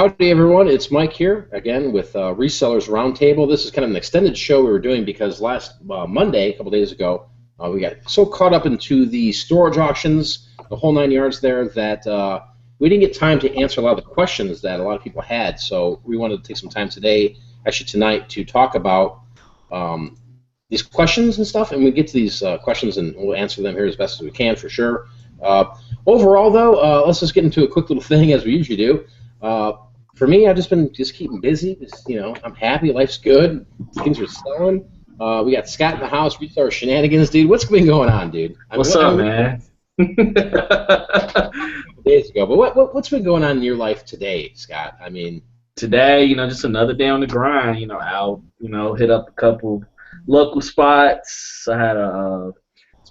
Howdy, everyone. It's Mike here again with Resellers Roundtable. This is kind of an extended show we were doing because last Monday, a couple days ago, we got so caught up into the storage auctions, the whole 9 yards there, that we didn't get time to answer a lot of the questions that a lot of people had. So we wanted to take some time today, actually tonight, to talk about these questions and stuff. And we get to these questions and we'll answer them here as best as we can for sure. Overall, though, let's just get into a quick little thing as we usually do. For me, I've just been keeping busy. I'm happy. Life's good. Things are selling. We got Scott in the house. We start shenanigans, dude. What's been going on, dude? What's up, man? Days ago, but what's been going on in your life today, Scott? I mean, today, just another day on the grind. I'll, hit up a couple local spots. I had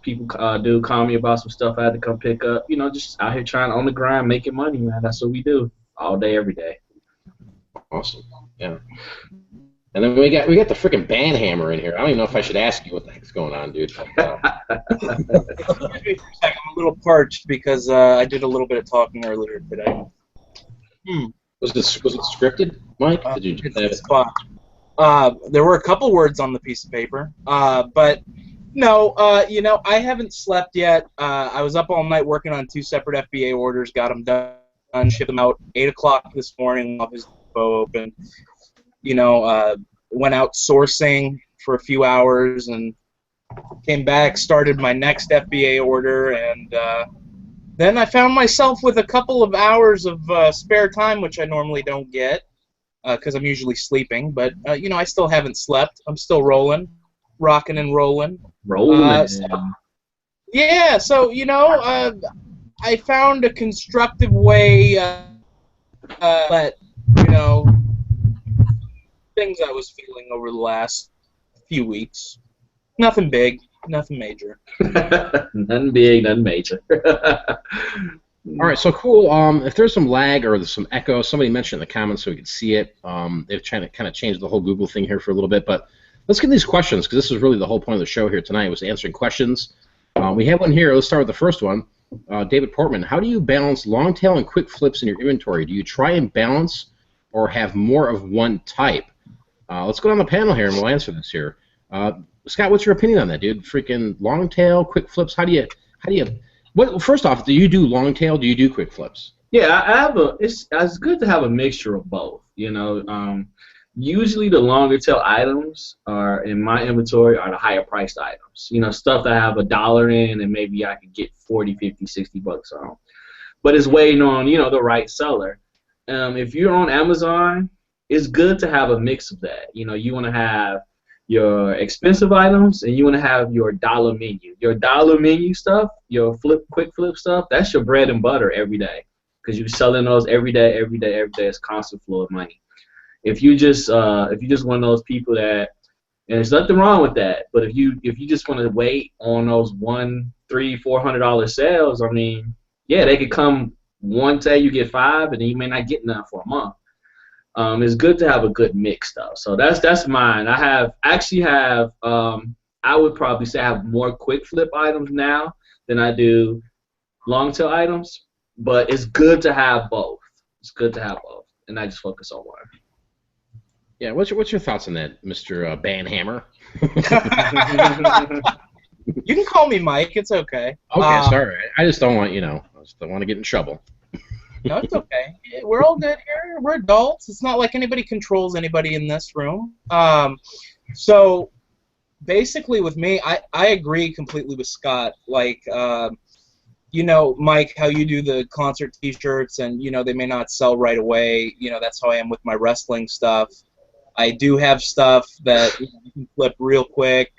people dude call me about some stuff I had to come pick up. Just out here trying on the grind, making money, man. That's what we do all day, every day. Awesome. Yeah. And then we got the freaking band hammer in here. I don't even know if I should ask you what the heck's going on, dude. I'm a little parched because I did a little bit of talking earlier today. Was it scripted, Mike? Did you do that? There were a couple words on the piece of paper, but no. I haven't slept yet. I was up all night working on 2 separate FBA orders. Got them done. Shipped them out 8 o'clock this morning while his depot open. Went out sourcing for a few hours and came back, started my next FBA order, and then I found myself with a couple of hours of spare time, which I normally don't get because I'm usually sleeping. But I still haven't slept. I'm still rolling, rocking and rolling. I found a constructive way, but things I was feeling over the last few weeks. Nothing big, nothing major. Nothing big, nothing major. All right, so cool. If there's some lag or there's some echo, somebody mentioned in the comments so we could see it. They're trying to kind of change the whole Google thing here for a little bit, but let's get these questions because this is really the whole point of the show here tonight was answering questions. We have one here. Let's start with the first one. David Portman, how do you balance long tail and quick flips in your inventory? Do you try and balance or have more of one type? Let's go down the panel here and we'll answer this here. Scott, what's your opinion on that, dude? Freaking long tail, quick flips. First off, do you do long tail? Do you do quick flips? Yeah, it's good to have a mixture of both. Usually the longer tail items are in my inventory are the higher priced items. Stuff that I have $1 in and maybe I could get 40, 50, 60 bucks on. But it's waiting on, the right seller. If you're on Amazon, it's good to have a mix of that. You want to have your expensive items and you want to have your dollar menu. Your dollar menu stuff, your quick flip stuff, that's your bread and butter every day because you're selling those every day. It's constant flow of money. If you just one of those people that, and there's nothing wrong with that, but if you just want to wait on those $100, $300, $400 sales, I mean, yeah, they could come one day you get 5, and then you may not get none for a month. It's good to have a good mix though. So that's mine. I would probably say I have more quick flip items now than I do long tail items, but it's good to have both. And I just focus on one. Yeah, what's your thoughts on that, Mr. Banhammer? You can call me Mike. It's okay. Okay, sorry. I just don't want I just don't want to get in trouble. No, it's okay. We're all good here. We're adults. It's not like anybody controls anybody in this room. So basically, with me, I agree completely with Scott. Like, Mike, how you do the concert T-shirts, and they may not sell right away. That's how I am with my wrestling stuff. I do have stuff that you can flip real quick,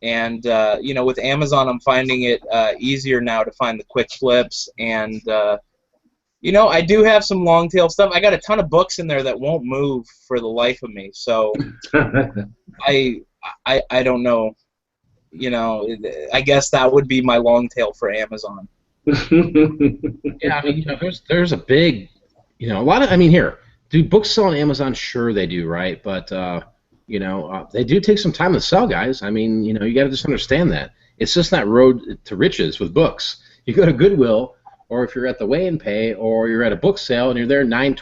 and with Amazon, I'm finding it easier now to find the quick flips, and I do have some long tail stuff. I got a ton of books in there that won't move for the life of me, so I don't know. I guess that would be my long tail for Amazon. Yeah, I mean, there's a big, a lot of, here. Do books sell on Amazon? Sure they do, right? But they do take some time to sell, guys. I mean, you got to just understand that. It's just not road to riches with books. You go to Goodwill or if you're at the weigh and pay, or you're at a book sale and you're there 9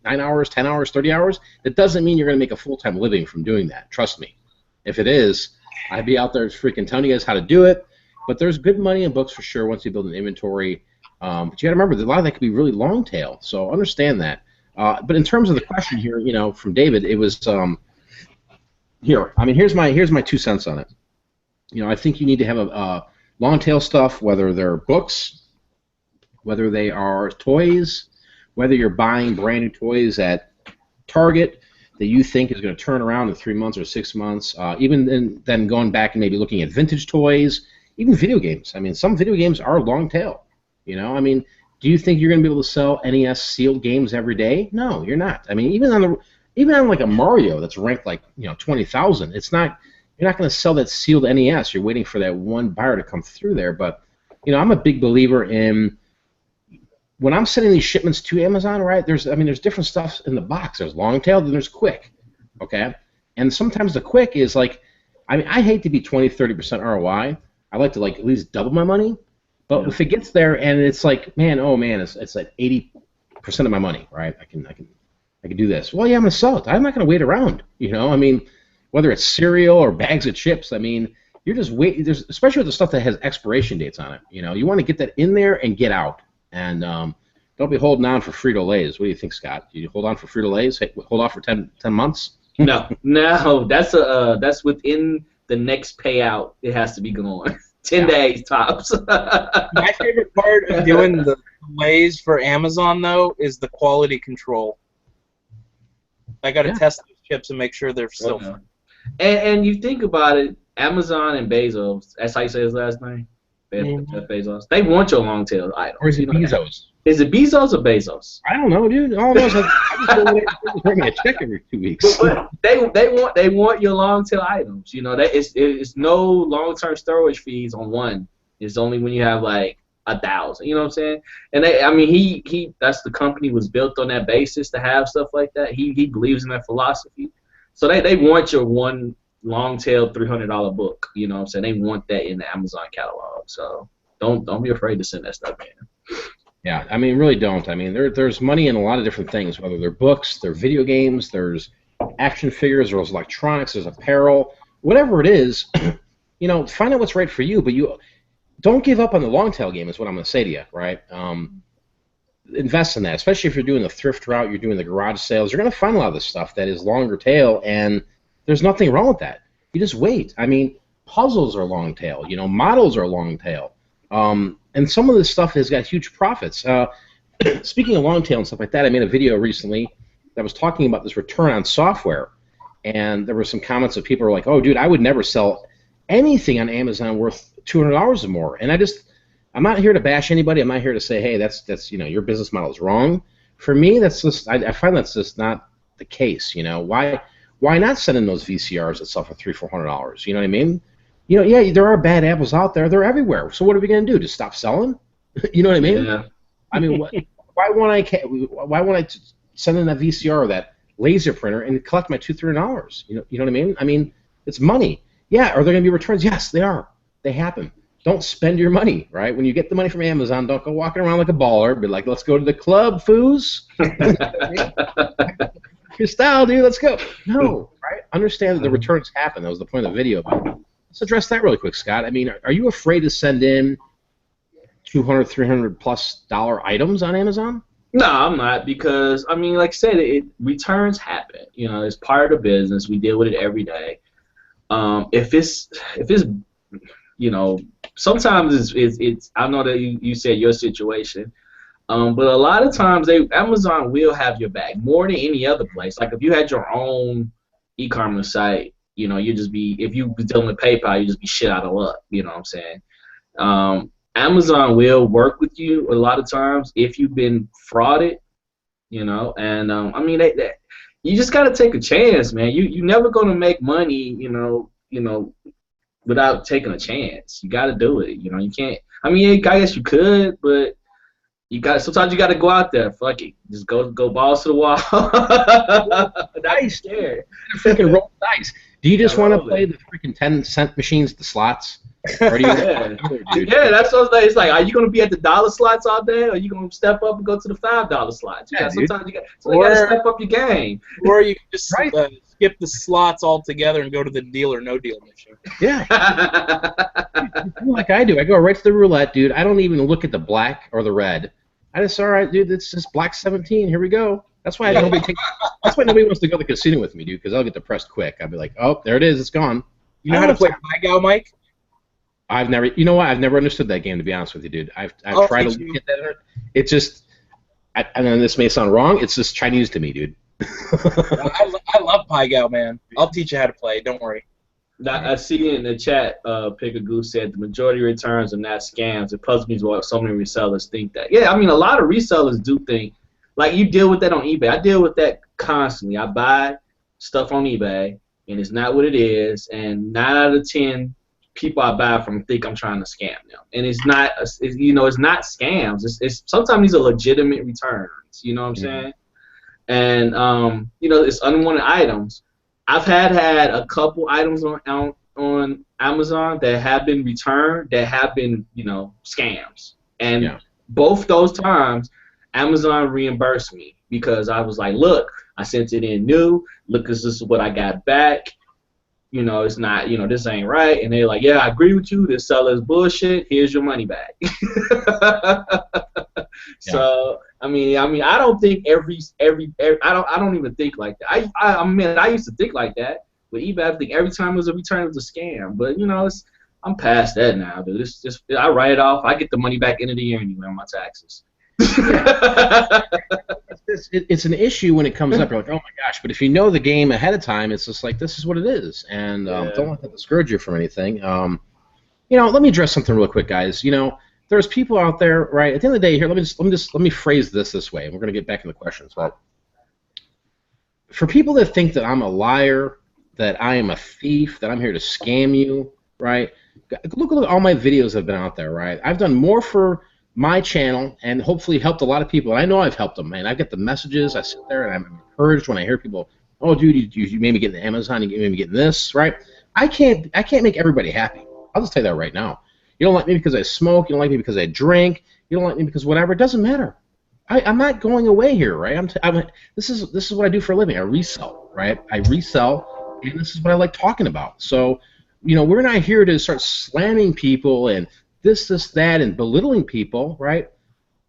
hours, 10 hours, 30 hours, that doesn't mean you're going to make a full-time living from doing that. Trust me. If it is, I'd be out there freaking telling you guys how to do it. But there's good money in books for sure once you build an inventory. But you got to remember that a lot of that could be really long tail. So understand that. But in terms of the question here, from David, it was here. I mean, here's my 2 cents on it. I think you need to have a long tail stuff, whether they're books, whether they are toys, whether you're buying brand new toys at Target that you think is going to turn around in 3 months or 6 months, even then going back and maybe looking at vintage toys, even video games. I mean, some video games are long tail. I mean, do you think you're going to be able to sell NES sealed games every day? No, you're not. I mean, even on like a Mario that's ranked like 20,000, it's not. You're not going to sell that sealed NES. You're waiting for that one buyer to come through there. But I'm a big believer in when I'm sending these shipments to Amazon, right? There's different stuff in the box. There's long tail, then there's quick, okay? And sometimes the quick is like, I hate to be 20-30% ROI. I like to at least double my money. But if it gets there and it's like, it's like 80% of my money, right? I can do this. Well, yeah, I'm going to sell it. I'm not going to wait around. I mean, whether it's cereal or bags of chips, I mean, you're just waiting. Especially with the stuff that has expiration dates on it. You want to get that in there and get out. And don't be holding on for Frito-Lays. What do you think, Scott? Do you hold on for Frito-Lays? Hold off for 10 months? No, that's within the next payout. It has to be gone. 10 days tops. My favorite part of doing the Lays for Amazon, though, is the quality control. I got to test those chips and make sure they're still. Okay. And you think about it, Amazon and Bezos, that's how you say his last name? Jeff Bezos. They want your long tail items. Or is it Bezos? Is it Bezos or Bezos? I don't know, dude. All those I just bring me a check every 2 weeks. But they want your long tail items. It's no long term storage fees on one. It's only when you have like 1,000. You know what I'm saying? And he that's the company was built on that basis to have stuff like that. He believes in that philosophy. So they want your one long tail $300 book. You know what I'm saying? They want that in the Amazon catalog. So don't be afraid to send that stuff in. Yeah, I mean, really don't. I mean, there's money in a lot of different things, whether they're books, they're video games, there's action figures, there's electronics, there's apparel, whatever it is. Find out what's right for you, but you don't give up on the long tail game is what I'm going to say to you, right? Invest in that, especially if you're doing the thrift route, you're doing the garage sales. You're going to find a lot of this stuff that is longer tail, and there's nothing wrong with that. You just wait. I mean, puzzles are long tail. Models are long tail. And some of this stuff has got huge profits. Speaking of long tail and stuff like that, I made a video recently that was talking about this return on software, and there were some comments of people who were like, "Oh, dude, I would never sell anything on Amazon worth $200 or more." And I'm not here to bash anybody. I'm not here to say, "Hey, that's your business model is wrong." For me, that's just I find that's just not the case. Why not send in those VCRs that sell for $300-400? You know what I mean? Yeah, there are bad apples out there. They're everywhere. So what are we going to do? Just stop selling? You know what I mean? Yeah. I mean, why won't I send in that VCR or that laser printer and collect my $200-300? You know what I mean? I mean, it's money. Yeah, are there going to be returns? Yes, they are. They happen. Don't spend your money, right? When you get the money from Amazon, don't go walking around like a baller. Be like, let's go to the club, foos. Your style, dude. Let's go. No, right? Understand that the returns happen. That was the point of the video. But let's address that really quick, Scott. I mean, are you afraid to send in $200, $300+ items on Amazon? No, I'm not, because like I said, returns happen. It's part of the business. We deal with it every day. If it's sometimes it's I know that you said your situation, but a lot of times Amazon will have your back more than any other place. Like if you had your own e-commerce site, you just be, if you be dealing with PayPal, you just be shit out of luck. You know what I'm saying? Amazon will work with you a lot of times if you've been frauded, and you just gotta take a chance, man. You're never gonna make money, without taking a chance. You gotta do it. You can't. I guess you could, but sometimes you gotta go out there. Fuck it, just go balls to the wall. Dice, freaking roll dice. Do you just want to play the freaking 10-cent machines, the slots? Or do you Yeah, yeah, that's what it's like. Are you gonna be at the dollar slots all day, or are you gonna step up and go to the $5 slots? You Yeah, got dude. sometimes you got to Or step up your game. or you can just Right. skip the slots altogether and go to the deal or no deal mission. Yeah. Like I do. I go right to the roulette, dude. I don't even look at the black or the red. I just, all right, dude, it's just black 17. Here we go. That's why that's why nobody wants to go to the casino with me, dude, because I'll get depressed quick. I'll be like, oh, there it is. It's gone. You know how to play Pai Mike? You know what? I've never understood that game, to be honest with you, dude. I've tried to get that. It's just, and then this may sound wrong. It's just Chinese to me, dude. I love Pai man. I'll teach you how to play. Don't worry. I see in the chat, Pick a Goose said the majority of returns are not scams. It puzzles me why so many resellers think that. Yeah, I mean, a lot of resellers do think, like, you deal with that on eBay. I deal with that constantly. I buy stuff on eBay, and it's not what it is, and 9 out of 10 people I buy from think I'm trying to scam them. And it's not, it's not scams. It's sometimes these are legitimate returns, you know what I'm saying? And, it's unwanted items. I've had a couple items on Amazon that have been returned that have been, scams. And both those times, Amazon reimbursed me because I was like, look, I sent it in new. Look, this is what I got back. It's not, this ain't right. And they're like, yeah, I agree with you. This seller is bullshit. Here's your money back. So, I mean, I don't think I don't even think like that. I used to think like that. But eBay, I think every time it was a return, it was a scam. But, I'm past that now, dude. It's just, I write it off. I get the money back end of the year anyway on my taxes. It's an issue when it comes up. You're like, oh my gosh! But if you know the game ahead of time, it's just like this is what it is, and don't let that discourage you from anything. Let me address something real quick, guys. There's people out there, right? At the end of the day, here, let me phrase this way, and we're gonna get back into questions. But for people that think that I'm a liar, that I am a thief, that I'm here to scam you, right? Look at all my videos that have been out there, right? I've done more for my channel and hopefully helped a lot of people. And I know I've helped them, man. I get the messages. I sit there and I'm encouraged when I hear people, oh, dude, you made me get into Amazon. You made me get this, right? I can't make everybody happy. I'll just tell you that right now. You don't like me because I smoke. You don't like me because I drink. You don't like me because whatever. It doesn't matter. I'm not going away here, right? This is what I do for a living. I resell, right? I resell, and this is what I like talking about. So, we're not here to start slamming people and this, that, and belittling people, right?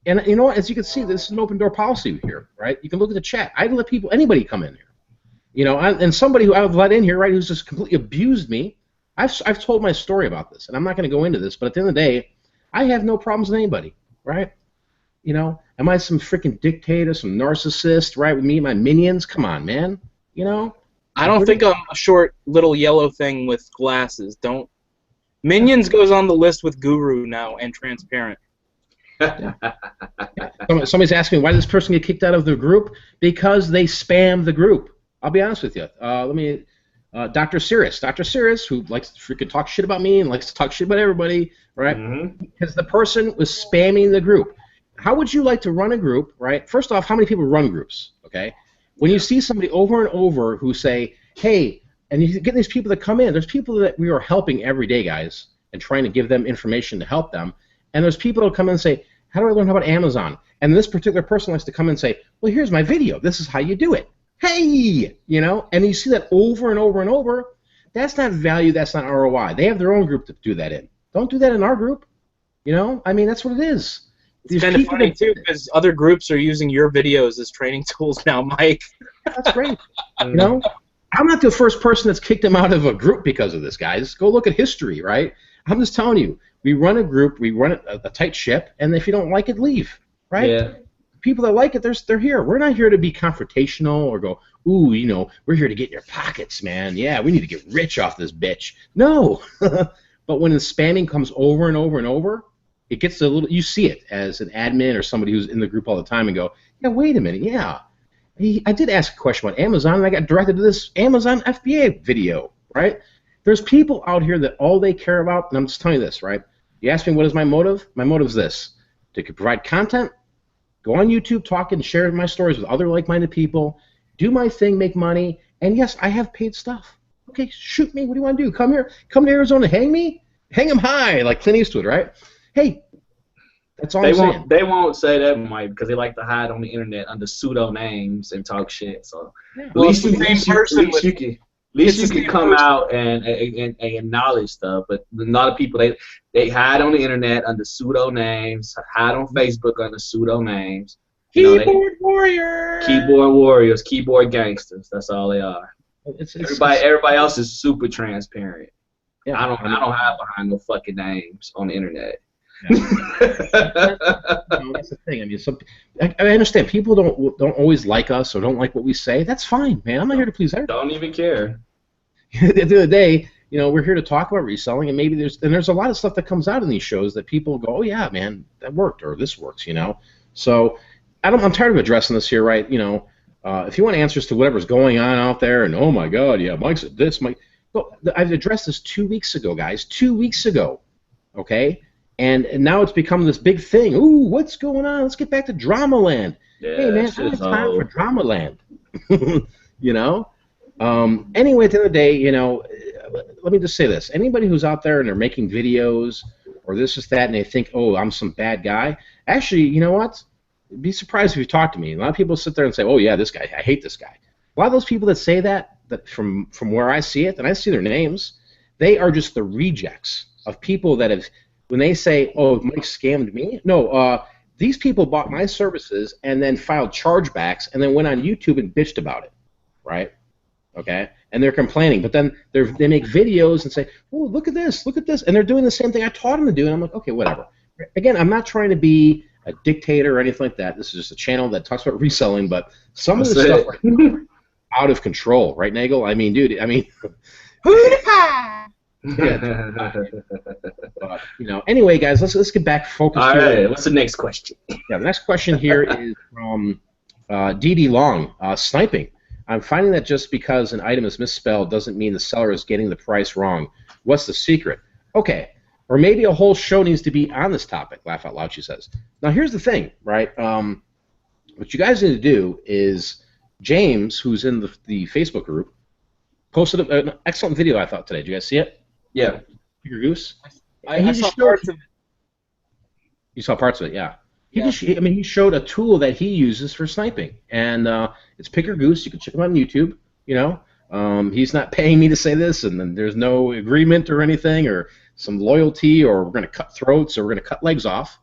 And as you can see, this is an open door policy here, right? You can look at the chat. I let anybody come in here, and somebody who I've let in here, right, who's just completely abused me. I've told my story about this, and I'm not going to go into this, but at the end of the day, I have no problems with anybody, right? Am I some freaking dictator, some narcissist, right? With me and my minions? Come on, man. I don't think I'm a short little yellow thing with glasses. Minions goes on the list with Guru now and Transparent. Somebody's asking why did this person get kicked out of the group? Because they spam the group. I'll be honest with you. Dr. Cirrus, who likes to freaking talk shit about me and likes to talk shit about everybody, right? Because the person was spamming the group. How would you like to run a group, right? First off, how many people run groups, okay? When you see somebody over and over who say, hey, and you get these people that come in. There's people that we are helping every day, guys, and trying to give them information to help them. And there's people that come in and say, how do I learn about Amazon? And this particular person likes to come in and say, well, here's my video. This is how you do it. Hey, and you see that over and over and over. That's not value. That's not ROI. They have their own group to do that in. Don't do that in our group. That's what it is. It's kind of funny, too, because other groups are using your videos as training tools now, Mike. That's great. I'm not the first person that's kicked them out of a group because of this, guys. Go look at history, right? I'm just telling you, we run a group, we run a tight ship, and if you don't like it, leave, right? Yeah. People that like it, they're here. We're not here to be confrontational or go, ooh, we're here to get in your pockets, man. Yeah, we need to get rich off this bitch. No. But when the spamming comes over and over and over, it gets a little, you see it as an admin or somebody who's in the group all the time and go, yeah, wait a minute, yeah. I did ask a question about Amazon, and I got directed to this Amazon FBA video, right? There's people out here that all they care about, and I'm just telling you this, right? You ask me what is my motive? My motive is this: to provide content, go on YouTube, talk and share my stories with other like-minded people, do my thing, make money, and yes, I have paid stuff. Okay, shoot me. What do you want to do? Come here, come to Arizona, hang me? hang them high, like Clint Eastwood, right? Hey, that's all I'm saying. They won't say that, Mike, because they like to hide on the internet under pseudo names and talk shit. So at least you can come out and acknowledge stuff. But a lot of people they hide on the internet under pseudo names, hide on Facebook under pseudo names. Keyboard warriors. Keyboard warriors, keyboard gangsters. That's all they are. Everybody else is super transparent. Yeah, I don't hide behind no fucking names on the internet. Yeah. That's the thing. I mean, I understand people don't always like us or don't like what we say. That's fine, man. I'm not here to please everybody. Don't even care. At the end of the day, we're here to talk about reselling, and maybe there's a lot of stuff that comes out in these shows that people go, oh yeah, man, that worked, or this works, So I'm tired of addressing this here, right? If you want answers to whatever's going on out there, and oh my God, yeah, Mike said this, Mike. Well, I've addressed this 2 weeks ago, guys. 2 weeks ago, okay? And now it's become this big thing. Ooh, what's going on? Let's get back to Drama Land. Yeah, hey, man, I don't have time for Drama Land. Anyway, at the end of the day, let me just say this. Anybody who's out there and they're making videos or this is that and they think, oh, I'm some bad guy, actually, you know what? Be surprised if you talk to me. A lot of people sit there and say, oh, yeah, this guy, I hate this guy. A lot of those people that say that from where I see it, and I see their names, they are just the rejects of people that have, when they say, oh, Mike scammed me, no, these people bought my services and then filed chargebacks and then went on YouTube and bitched about it, right? Okay? And they're complaining, but then they make videos and say, oh, look at this, and they're doing the same thing I taught them to do, and I'm like, okay, whatever. Again, I'm not trying to be a dictator or anything like that. This is just a channel that talks about reselling, but some of the stuff are out of control, right, Nagel? I mean, dude, PewDiePie! But, anyway, guys, let's get back focused. All right, what's the next question? Yeah, the next question here is from D.D. Long. Sniping. I'm finding that just because an item is misspelled doesn't mean the seller is getting the price wrong. What's the secret? Okay, or maybe a whole show needs to be on this topic. Laugh out loud, she says. Now, here's the thing, right? What you guys need to do is James, who's in the Facebook group, posted an excellent video, I thought, today. Did you guys see it? Yeah. Your Goose? I saw parts of it. You saw parts of it, yeah. He showed a tool that he uses for sniping, and it's Pick Your Goose. You can check him on YouTube. He's not paying me to say this, and then there's no agreement or anything, or some loyalty, or we're going to cut throats, or we're going to cut legs off.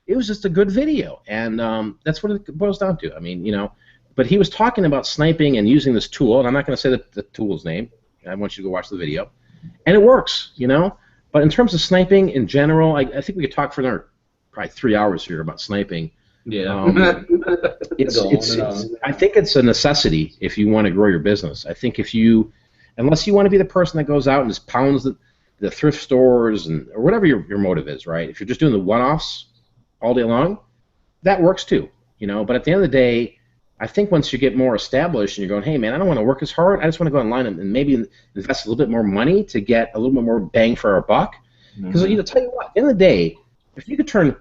It was just a good video, and that's what it boils down to. But he was talking about sniping and using this tool, and I'm not going to say the tool's name. I want you to go watch the video, and it works, But in terms of sniping in general, I think we could talk for another probably 3 hours here about sniping. Yeah. I think it's a necessity if you want to grow your business. I think unless you want to be the person that goes out and just pounds the thrift stores or whatever your motive is, right? If you're just doing the one-offs all day long, that works too, But at the end of the day, I think once you get more established and you're going, hey, man, I don't want to work as hard. I just want to go online and maybe invest a little bit more money to get a little bit more bang for our buck. Because tell you what, at the end of the day, if you could turn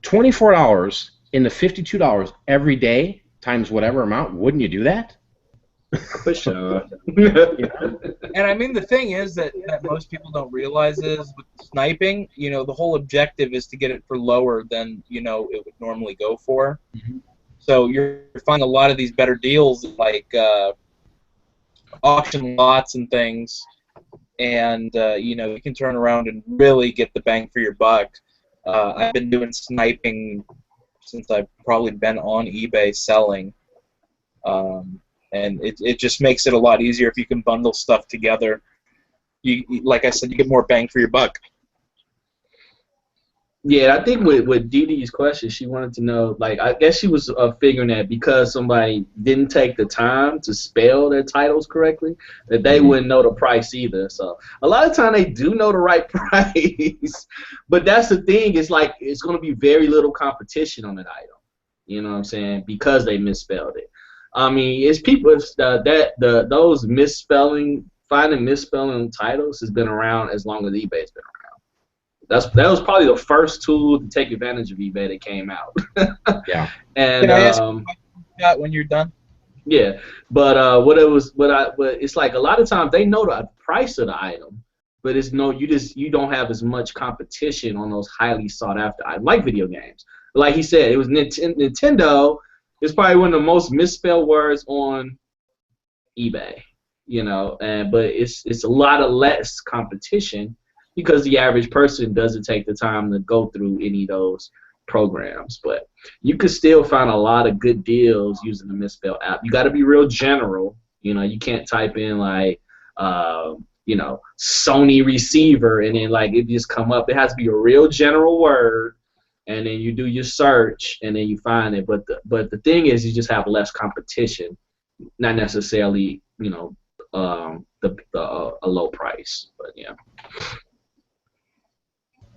$24 into $52 every day times whatever amount, wouldn't you do that? For sure. And I mean, the thing is that most people don't realize is with sniping, the whole objective is to get it for lower than, it would normally go for. Mm-hmm. So you're finding a lot of these better deals like auction lots and things, and you can turn around and really get the bang for your buck. I've been doing sniping since I've probably been on eBay selling, and it just makes it a lot easier if you can bundle stuff together. Like I said, you get more bang for your buck. Yeah, I think with Dee Dee's question, she wanted to know, I guess she was figuring that because somebody didn't take the time to spell their titles correctly, that they wouldn't know the price either. So a lot of time they do know the right price, but that's the thing. It's it's going to be very little competition on that item. You know what I'm saying? Because they misspelled it. I mean, it's people those finding misspelling titles has been around as long as eBay's been around. That was probably the first tool to take advantage of eBay that came out. Yeah. And can I ask you when you're done? Yeah, but it's like a lot of times they know the price of the item, but it's no, you don't have as much competition on those highly sought after items, like video games. Like he said, it was Nintendo is probably one of the most misspelled words on eBay, you know, but it's a lot of less competition because the average person doesn't take the time to go through any of those programs. But you could still find a lot of good deals using the misspelled app. You got to be real general, you know. You can't type in like you know, Sony receiver and then like it just come up. It has to be a real general word, and then you do your search and then you find it. But the thing is, you just have less competition, not necessarily, you know, a low price. But yeah.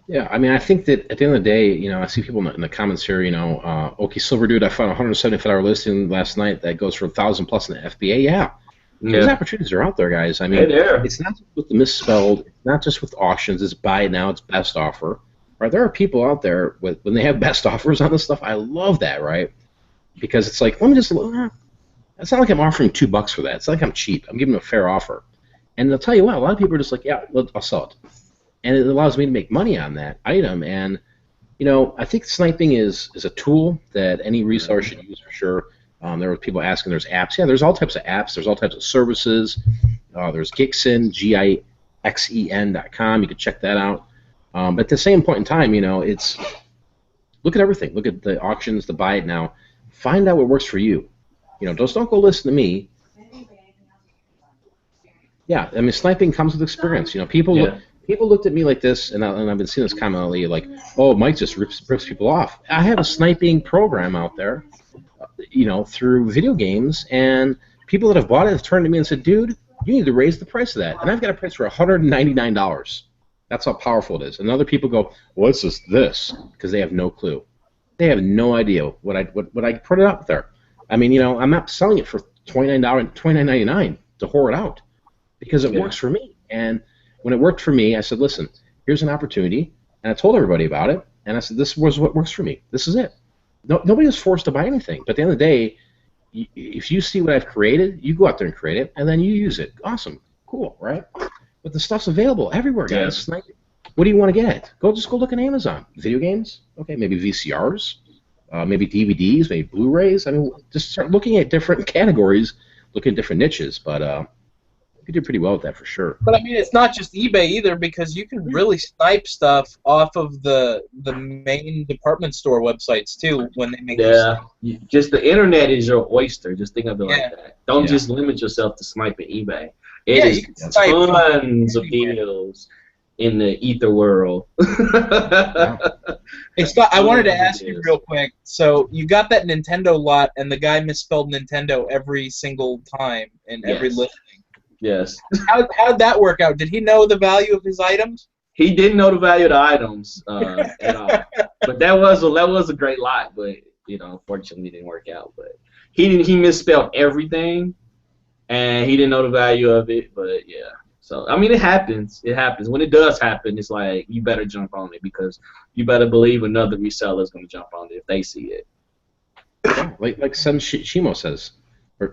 Yeah, I mean, I think that at the end of the day, you know, I see people in the comments here, you know, okay, Silver Dude, I found a $175 listing last night that goes for $1,000 plus in the FBA. Yeah, those opportunities are out there, guys. I mean, it's not just with the misspelled, it's not just with auctions. It's buy it now, it's best offer. Right? There are people out there when they have best offers on this stuff. I love that, right? Because it's like, let me just. It's not like I'm offering $2 for that. It's not like I'm cheap. I'm giving them a fair offer, and they'll tell you what. A lot of people are just like, yeah, I'll sell it. And it allows me to make money on that item. And, you know, I think sniping is a tool that any reseller should use for sure. There were people asking, there's apps. Yeah, there's all types of apps. There's all types of services. There's Gixen, Gixen.com. You can check that out. But at the same point in time, you know, it's look at everything. Look at the auctions, the buy it now. Find out what works for you. You know, just don't go listen to me. Yeah, I mean, sniping comes with experience. You know, people looked at me like this, and I've been seeing this commonly, like, oh, Mike just rips people off. I have a sniping program out there, you know, through video games, and people that have bought it have turned to me and said, dude, you need to raise the price of that. And I've got a price for $199. That's how powerful it is. And other people go, what's this? Because they have no clue. They have no idea what I put it up there. I mean, you know, I'm not selling it for $29.99 to whore it out because it works for me. And when it worked for me, I said, listen, here's an opportunity, and I told everybody about it, and I said, this was what works for me. This is it. Nobody is forced to buy anything, but at the end of the day, if you see what I've created, you go out there and create it, and then you use it. Awesome. Cool, right? But the stuff's available everywhere, guys. Yeah. What do you want to get? Just go look at Amazon. Video games? Okay, maybe VCRs, maybe DVDs, maybe Blu-rays. I mean, just start looking at different categories, looking at different niches, but you do pretty well with that for sure. But I mean, it's not just eBay either, because you can really snipe stuff off of the main department store websites too when they make. Yeah, just the internet is your oyster. Just think of it like that. Don't just limit yourself to sniping eBay. It is tons of deals in the ether world. Hey Scott, I wanted to ask you real quick. So you got that Nintendo lot, and the guy misspelled Nintendo every single time in every listing. Yes. How did that work out? Did he know the value of his items? He didn't know the value of the items at all. But that was a great lot, but you know, unfortunately, it didn't work out. But he misspelled everything, and he didn't know the value of it. But yeah, so I mean, it happens. It happens. When it does happen, it's like you better jump on it, because you better believe another reseller is going to jump on it if they see it. Yeah, like Sen Shimo says.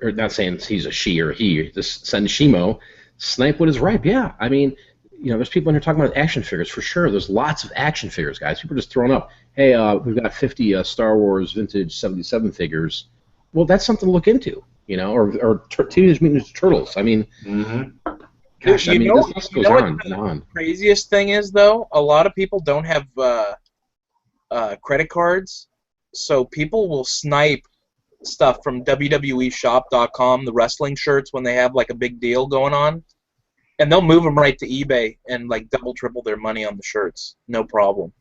Or not saying he's a she or he, just send Shimo, snipe what is ripe. Yeah, I mean, you know, there's people in here talking about action figures for sure. There's lots of action figures, guys. People are just throwing up, hey, we've got 50 Star Wars vintage 77 figures. Well, that's something to look into, you know, or Teenage Mutant Ninja Turtles. I mean, gosh, I mean, this list goes on and on. The craziest thing is, though, a lot of people don't have credit cards, so people will snipe stuff from WWEshop.com, the wrestling shirts, when they have like a big deal going on, and they'll move them right to eBay and like double, triple their money on the shirts, no problem.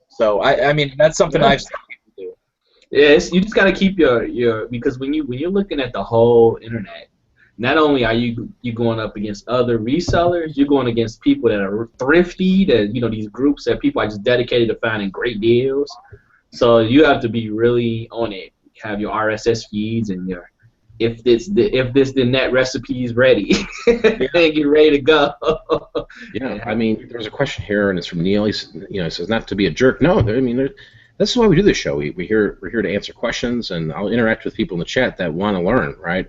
So I mean, that's something I've seen people do. Yeah, you just gotta keep your because when you're looking at the whole internet, not only are you going up against other resellers, you're going against people that are thrifty, that, you know, these groups that people are just dedicated to finding great deals. So you have to be really on it. Have your RSS feeds and your if this the net recipe is ready, and get ready to go. Yeah, I mean, there's a question here, and it's from Neil. He says not to be a jerk. No, I mean, this is why we do this show. We're here to answer questions, and I'll interact with people in the chat that want to learn, right?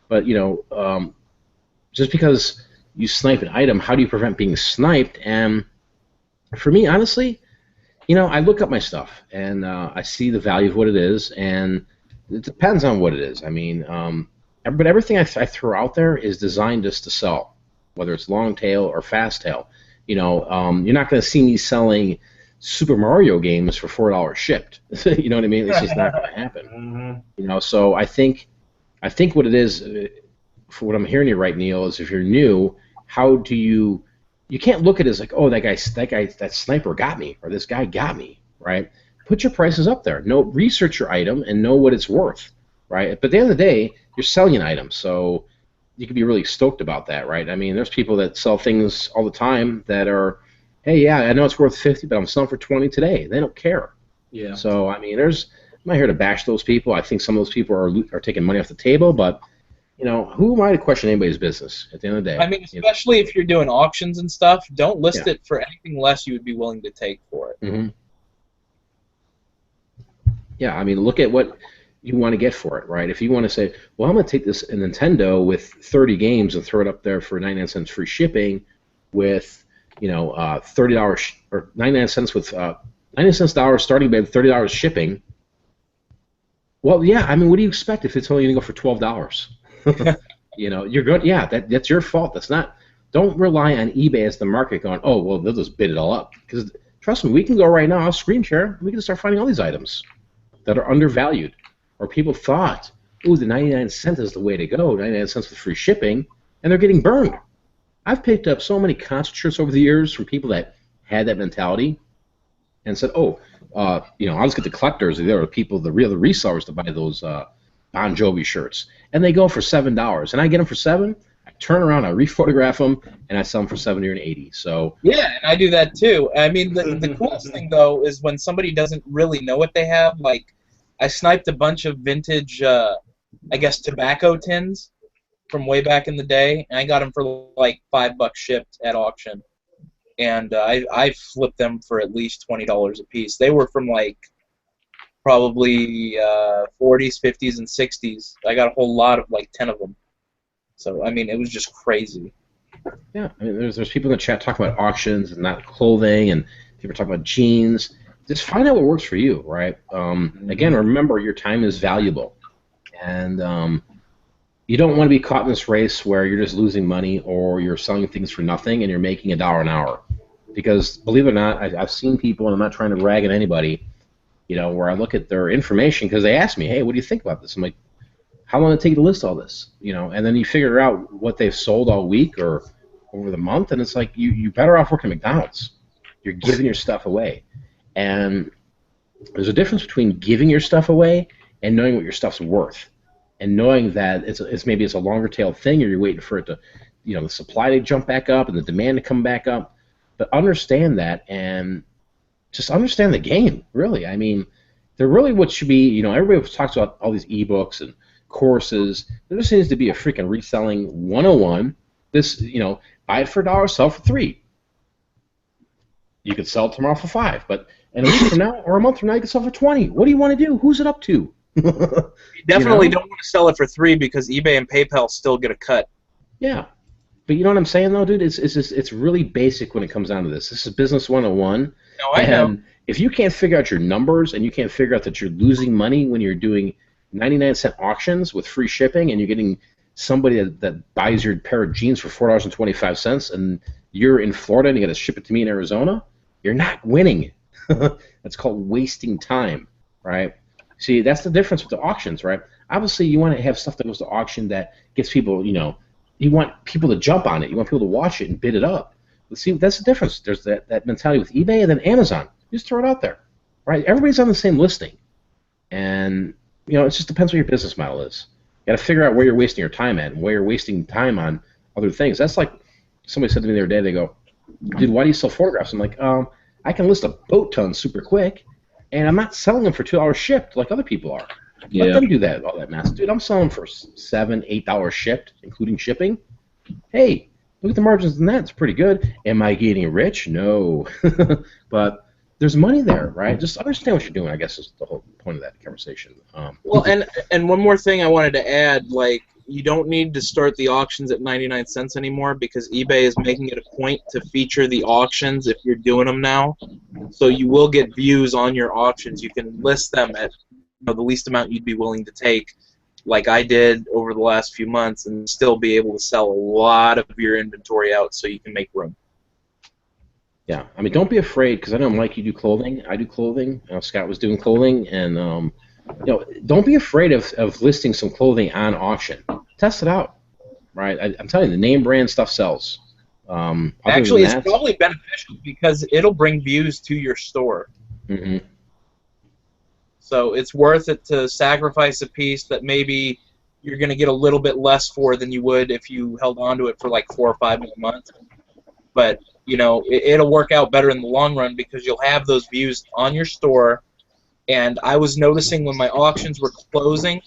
But you know, just because you snipe an item, how do you prevent being sniped? And for me, honestly, I look up my stuff and I see the value of what it is, and it depends on what it is. I mean, but everything I throw out there is designed just to sell, whether it's long tail or fast tail. You're not going to see me selling Super Mario games for $4 shipped. You know what I mean? It's just not going to happen. So I think what it is, for what I'm hearing you right, Neil, is if you're new, how do you can't look at it as like, oh, that sniper got me, or this guy got me, right? Put your prices up there. Research your item and know what it's worth, right? But at the end of the day, you're selling an item, so you can be really stoked about that, right? I mean, there's people that sell things all the time that are, hey, yeah, I know it's worth 50, but I'm selling for 20 today. They don't care. Yeah. So I mean, I'm not here to bash those people. I think some of those people are taking money off the table, but who am I to question anybody's business at the end of the day? I mean, especially if you're doing auctions and stuff, don't list it for anything less you would be willing to take for it. Mm-hmm. Yeah, I mean, look at what you want to get for it, right? If you want to say, well, I'm going to take this Nintendo with 30 games and throw it up there for 99 cents free shipping with, $30 or 99 cents with 99 cents starting bid, $30 shipping. Well, yeah, I mean, what do you expect if it's only going to go for $12? You're good. Yeah, that's your fault. That's not. Don't rely on eBay as the market going, oh, well, they'll just bid it all up. Because trust me, we can go right now, I'll screen share, we can start finding all these items that are undervalued. Or people thought, ooh, the 99 cents is the way to go, 99 cents with free shipping, and they're getting burned. I've picked up so many concert shirts over the years from people that had that mentality and said, oh, I'll just get the collectors, there are people, the resellers to buy those Bon Jovi shirts. And they go for $7. And I get them for $7, I turn around, I rephotograph them, and I sell them for $70 or $80. So yeah, and I do that too. I mean, the coolest thing, though, is when somebody doesn't really know what they have. Like, I sniped a bunch of vintage, I guess, tobacco tins from way back in the day, and I got them for like $5 shipped at auction. And I flipped them for at least $20 a piece. They were from like probably 40s, 50s, and 60s. I got a whole lot of like 10 of them. So I mean, it was just crazy. Yeah, I mean, there's people in the chat talking about auctions and not clothing, and people talking about jeans. Just find out what works for you, right? Again, remember your time is valuable, and you don't want to be caught in this race where you're just losing money or you're selling things for nothing and you're making $1 an hour. Because believe it or not, I've seen people, and I'm not trying to rag on anybody, where I look at their information because they ask me, hey, what do you think about this? I'm like, how long did it take to list all this? And then you figure out what they've sold all week or over the month, and it's like you're better off working at McDonald's. You're giving your stuff away. And there's a difference between giving your stuff away and knowing what your stuff's worth. And knowing that it's maybe it's a longer tail thing, or you're waiting for it to, the supply to jump back up and the demand to come back up. But understand that and just understand the game, really. I mean, they're really what should be, everybody talks about all these ebooks and courses. There just needs to be a freaking reselling 101. This, buy it for $1, sell for $3. You could sell it tomorrow for $5, but in a week from now or a month from now, you can sell for $20. What do you want to do? Who's it up to? You definitely don't want to sell it for $3 because eBay and PayPal still get a cut. Yeah, but you know what I'm saying, though, dude? It's really basic when it comes down to this. This is business 101. No, I know. If you can't figure out your numbers and you can't figure out that you're losing money when you're doing 99-cent auctions with free shipping and you're getting somebody that buys your pair of jeans for $4.25 and you're in Florida and you got to ship it to me in Arizona, you're not winning. That's called wasting time, right? See, that's the difference with the auctions, right? Obviously, you want to have stuff that goes to auction that gets people, you want people to jump on it. You want people to watch it and bid it up. But see, that's the difference. There's that mentality with eBay and then Amazon. You just throw it out there, right? Everybody's on the same listing. And, it just depends what your business model is. You got to figure out where you're wasting your time at and where you're wasting time on other things. That's like somebody said to me the other day, they go, dude, why do you sell photographs? I'm like, I can list a boat ton super quick, and I'm not selling them for $2 shipped like other people are. Let them do that, all that mess. Dude, I'm selling for $7, $8 shipped, including shipping. Hey, look at the margins in that. It's pretty good. Am I getting rich? No. But there's money there, right? Just understand what you're doing, I guess, is the whole point of that conversation. Well, and one more thing I wanted to add, like, you don't need to start the auctions at 99 cents anymore because eBay is making it a point to feature the auctions if you're doing them now. So you will get views on your auctions. You can list them at the least amount you'd be willing to take, like I did over the last few months, and still be able to sell a lot of your inventory out so you can make room. Yeah, I mean, don't be afraid, because I know, Mike, you do clothing. I do clothing. Scott was doing clothing, and don't be afraid of listing some clothing on auction. Test it out, right? I'm telling you, the name brand stuff sells. Actually, it's probably beneficial because it'll bring views to your store. Mm-hmm. So it's worth it to sacrifice a piece that maybe you're going to get a little bit less for than you would if you held on to it for like 4 or 5 more months. But, it'll work out better in the long run because you'll have those views on your store. And I was noticing when my auctions were closing,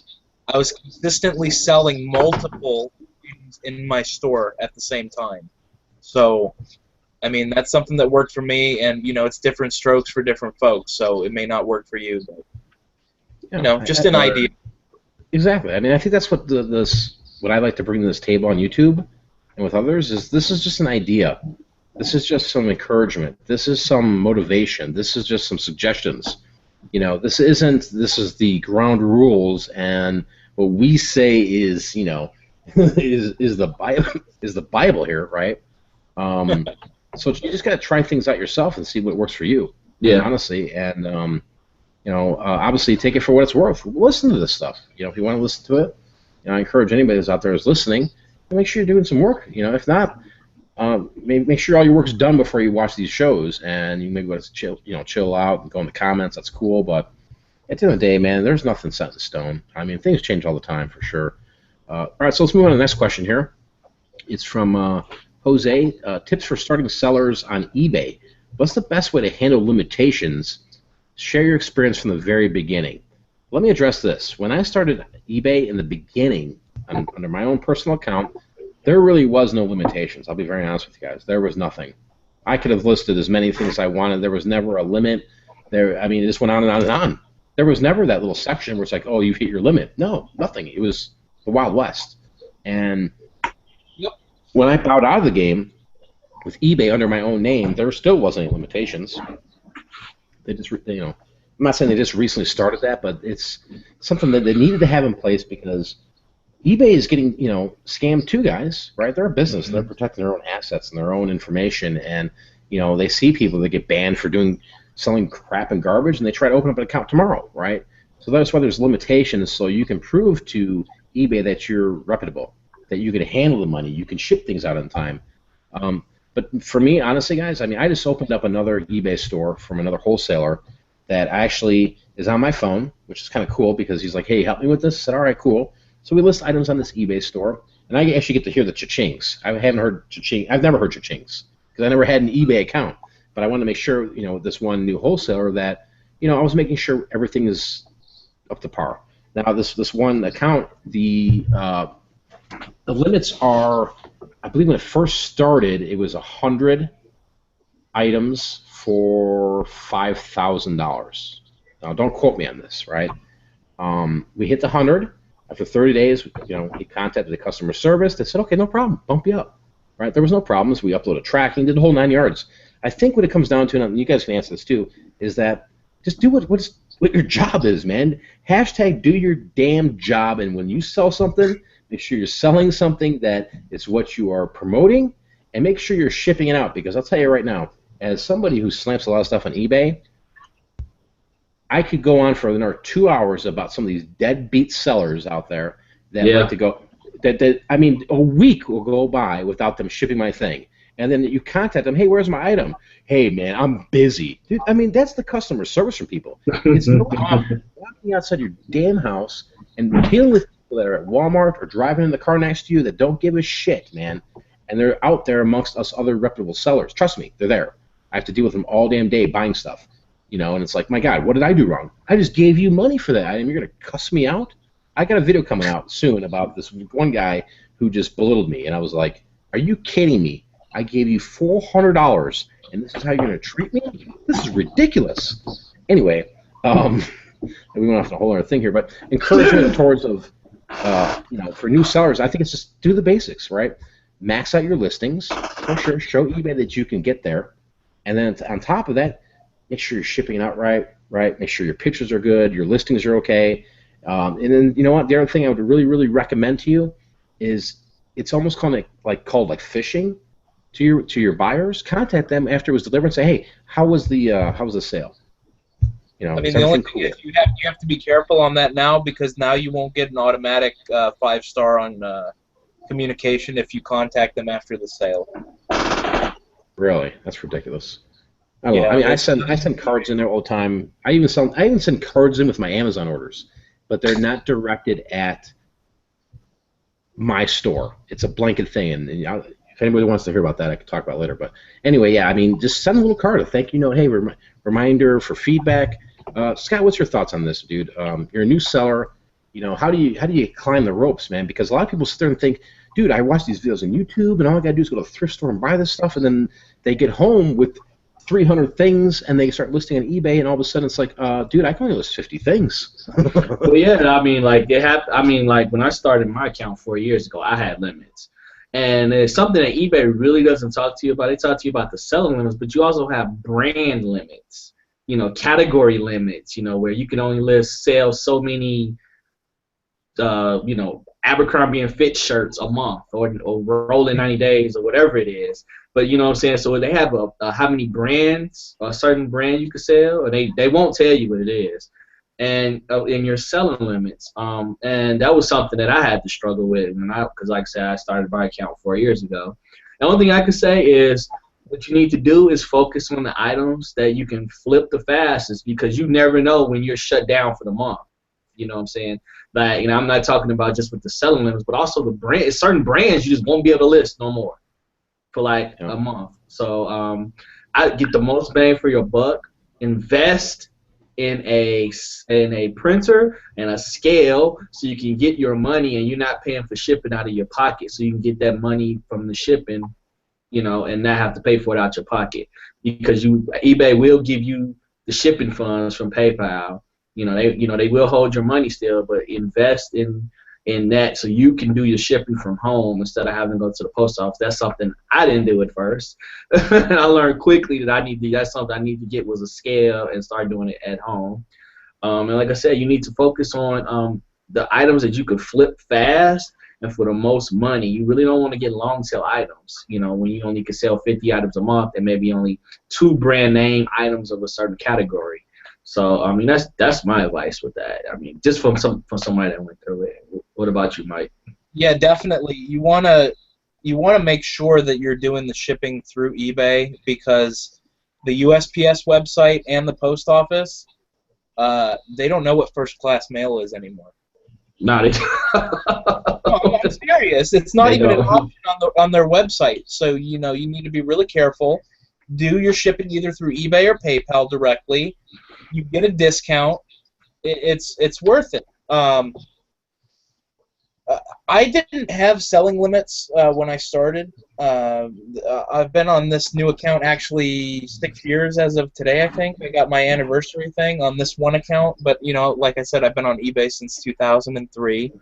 I was consistently selling multiple things in my store at the same time. So, I mean, that's something that worked for me, and, it's different strokes for different folks, so it may not work for you, but, just an idea. Exactly. I mean, I think that's what what I like to bring to this table on YouTube and with others is this is just an idea. This is just some encouragement. This is some motivation. This is just some suggestions. This is the ground rules, and what we say is, is the Bible here, right? So you just got to try things out yourself and see what works for you. Yeah. Honestly, and obviously take it for what it's worth. Listen to this stuff. If you want to listen to it, I encourage anybody that's out there who's listening to make sure you're doing some work. If not, make sure all your work's done before you watch these shows, and you maybe want to chill out and go in the comments. That's cool, but at the end of the day, man, there's nothing set in stone. I mean, things change all the time for sure. All right, so let's move on to the next question here. It's from Jose. Tips for starting sellers on eBay. What's the best way to handle limitations? Share your experience from the very beginning. Let me address this. When I started eBay in the beginning, under my own personal account, there really was no limitations. I'll be very honest with you guys. There was nothing. I could have listed as many things as I wanted. There was never a limit. It just went on and on and on. There was never that little section where it's like, oh, you've hit your limit. No, nothing. It was the Wild West. And when I bowed out of the game with eBay under my own name, there still wasn't any limitations. They just, I'm not saying they just recently started that, but it's something that they needed to have in place because eBay is getting, scammed too, guys, right? They're a business. Mm-hmm. They're protecting their own assets and their own information, and, they see people that get banned for selling crap and garbage, and they try to open up an account tomorrow, right? So that's why there's limitations, so you can prove to eBay that you're reputable, that you can handle the money, you can ship things out on time. But for me, honestly, guys, I just opened up another eBay store from another wholesaler that actually is on my phone, which is kind of cool because he's like, hey, help me with this. I said, all right, cool. So we list items on this eBay store, and I actually get to hear the cha-chings. I've never heard cha-chings because I never had an eBay account. But I wanted to make sure, with this one new wholesaler that, I was making sure everything is up to par. Now, this one account, the limits are, I believe when it first started, it was 100 items for $5,000. Now, don't quote me on this, right? We hit the 100. After 30 days, he contacted the customer service. They said, okay, no problem, bump you up, right? There was no problems. We uploaded tracking, did the whole 9 yards. I think what it comes down to, and you guys can answer this too, is that just do what your job is, man. Hashtag do your damn job, and when you sell something, make sure you're selling something that is what you are promoting, and make sure you're shipping it out, because I'll tell you right now, as somebody who slams a lot of stuff on eBay, I could go on for another 2 hours about some of these deadbeat sellers out there that like to go. A week will go by without them shipping my thing, and then you contact them. Hey, where's my item? Hey, man, I'm busy. Dude, that's the customer service from people. It's no problem walking outside your damn house and dealing with people that are at Walmart or driving in the car next to you that don't give a shit, man. And they're out there amongst us other reputable sellers. Trust me, they're there. I have to deal with them all damn day buying stuff. And it's like, my God, what did I do wrong? I just gave you money for that item. You're going to cuss me out? I got a video coming out soon about this one guy who just belittled me, and I was like, are you kidding me? I gave you $400, and this is how you're going to treat me? This is ridiculous. Anyway, we went off on a whole other thing here, but encouragement towards of for new sellers, I think it's just do the basics, right? Max out your listings. For sure, show eBay that you can get there, and then on top of that, make sure you're shipping it out right? Make sure your pictures are good, your listings are okay, and then you know what? The other thing I would really, really recommend to you is it's almost called like fishing to your buyers. Contact them after it was delivered and say, hey, how was the sale? I mean, Is the only everything thing cool? is you have to be careful on that now, because now you won't get an automatic 5-star on communication if you contact them after the sale. Really? That's ridiculous. I don't know. I Yeah, mean, I send cards in there all the time. I even send cards in with my Amazon orders, but they're not directed at my store. It's a blanket thing, and if anybody wants to hear about that, I can talk about it later. But anyway, yeah, I mean, just send a little card, a thank you note. Hey, reminder for feedback. Scott, what's your thoughts on this, dude? You're a new seller. How do you climb the ropes, man? Because a lot of people sit there and think, dude, I watch these videos on YouTube, and all I gotta do is go to a thrift store and buy this stuff, and then they get home with 300 things, and they start listing on eBay, and all of a sudden it's like, dude, I can only list 50 things. Well, yeah, I mean, like like when I started my account 4 years ago, I had limits, and it's something that eBay really doesn't talk to you about. They talk to you about the selling limits, but you also have brand limits, category limits, where you can only sell so many, Abercrombie and Fitch shirts a month, or rolling 90 days, or whatever it is. But you know what I'm saying? So they have how many brands, a certain brand you can sell, or they won't tell you what it is, and in your selling limits. And that was something that I had to struggle with because, like I said, I started my account 4 years ago. The only thing I can say is what you need to do is focus on the items that you can flip the fastest, because you never know when you're shut down for the month. You know what I'm saying? Like, I'm not talking about just with the selling limits, but also the brand. Certain brands you just won't be able to list no more for like a month. So I get the most bang for your buck. Invest in a printer and a scale, so you can get your money and you're not paying for shipping out of your pocket. So you can get that money from the shipping, and not have to pay for it out your pocket, because eBay will give you the shipping funds from PayPal. They will hold your money still, but invest in that so you can do your shipping from home instead of having to go to the post office. That's something I didn't do at first. And I learned quickly that that's something I need to get was a scale and start doing it at home. And like I said, you need to focus on the items that you can flip fast and for the most money. You really don't want to get long tail items, when you only can sell 50 items a month and maybe only 2 brand name items of a certain category. So I mean, that's my advice with that. I mean, just from somebody that went through it. What about you, Mike? Yeah, definitely. You wanna make sure that you're doing the shipping through eBay, because the USPS website and the post office, they don't know what first class mail is anymore. Not it. No, I'm serious. It's not even an option on their website. So you need to be really careful. Do your shipping either through eBay or PayPal directly. You get a discount. It's worth it. I didn't have selling limits when I started. I've been on this new account actually 6 years as of today, I think. I got my anniversary thing on this one account, but like I said, I've been on eBay since 2003.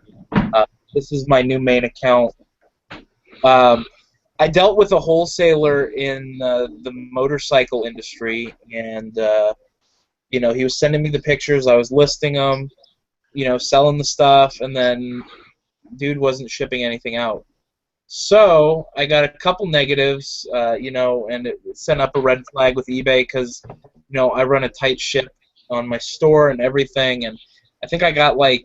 This is my new main account. I dealt with a wholesaler in the motorcycle industry, and he was sending me the pictures. I was listing them, selling the stuff, and then dude wasn't shipping anything out. So I got a couple negatives, and it sent up a red flag with eBay, because I run a tight ship on my store and everything, and I think I got like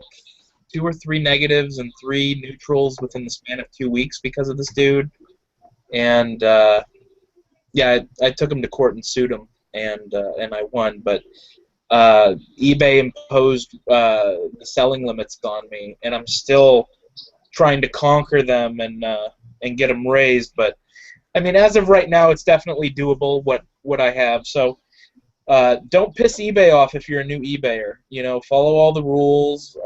2 or 3 negatives and 3 neutrals within the span of 2 weeks because of this dude. And yeah, I took him to court and sued him, and I won. But eBay imposed the selling limits on me, and I'm still trying to conquer them and get them raised. But I mean, as of right now, it's definitely doable what I have. So don't piss eBay off if you're a new eBayer. Follow all the rules,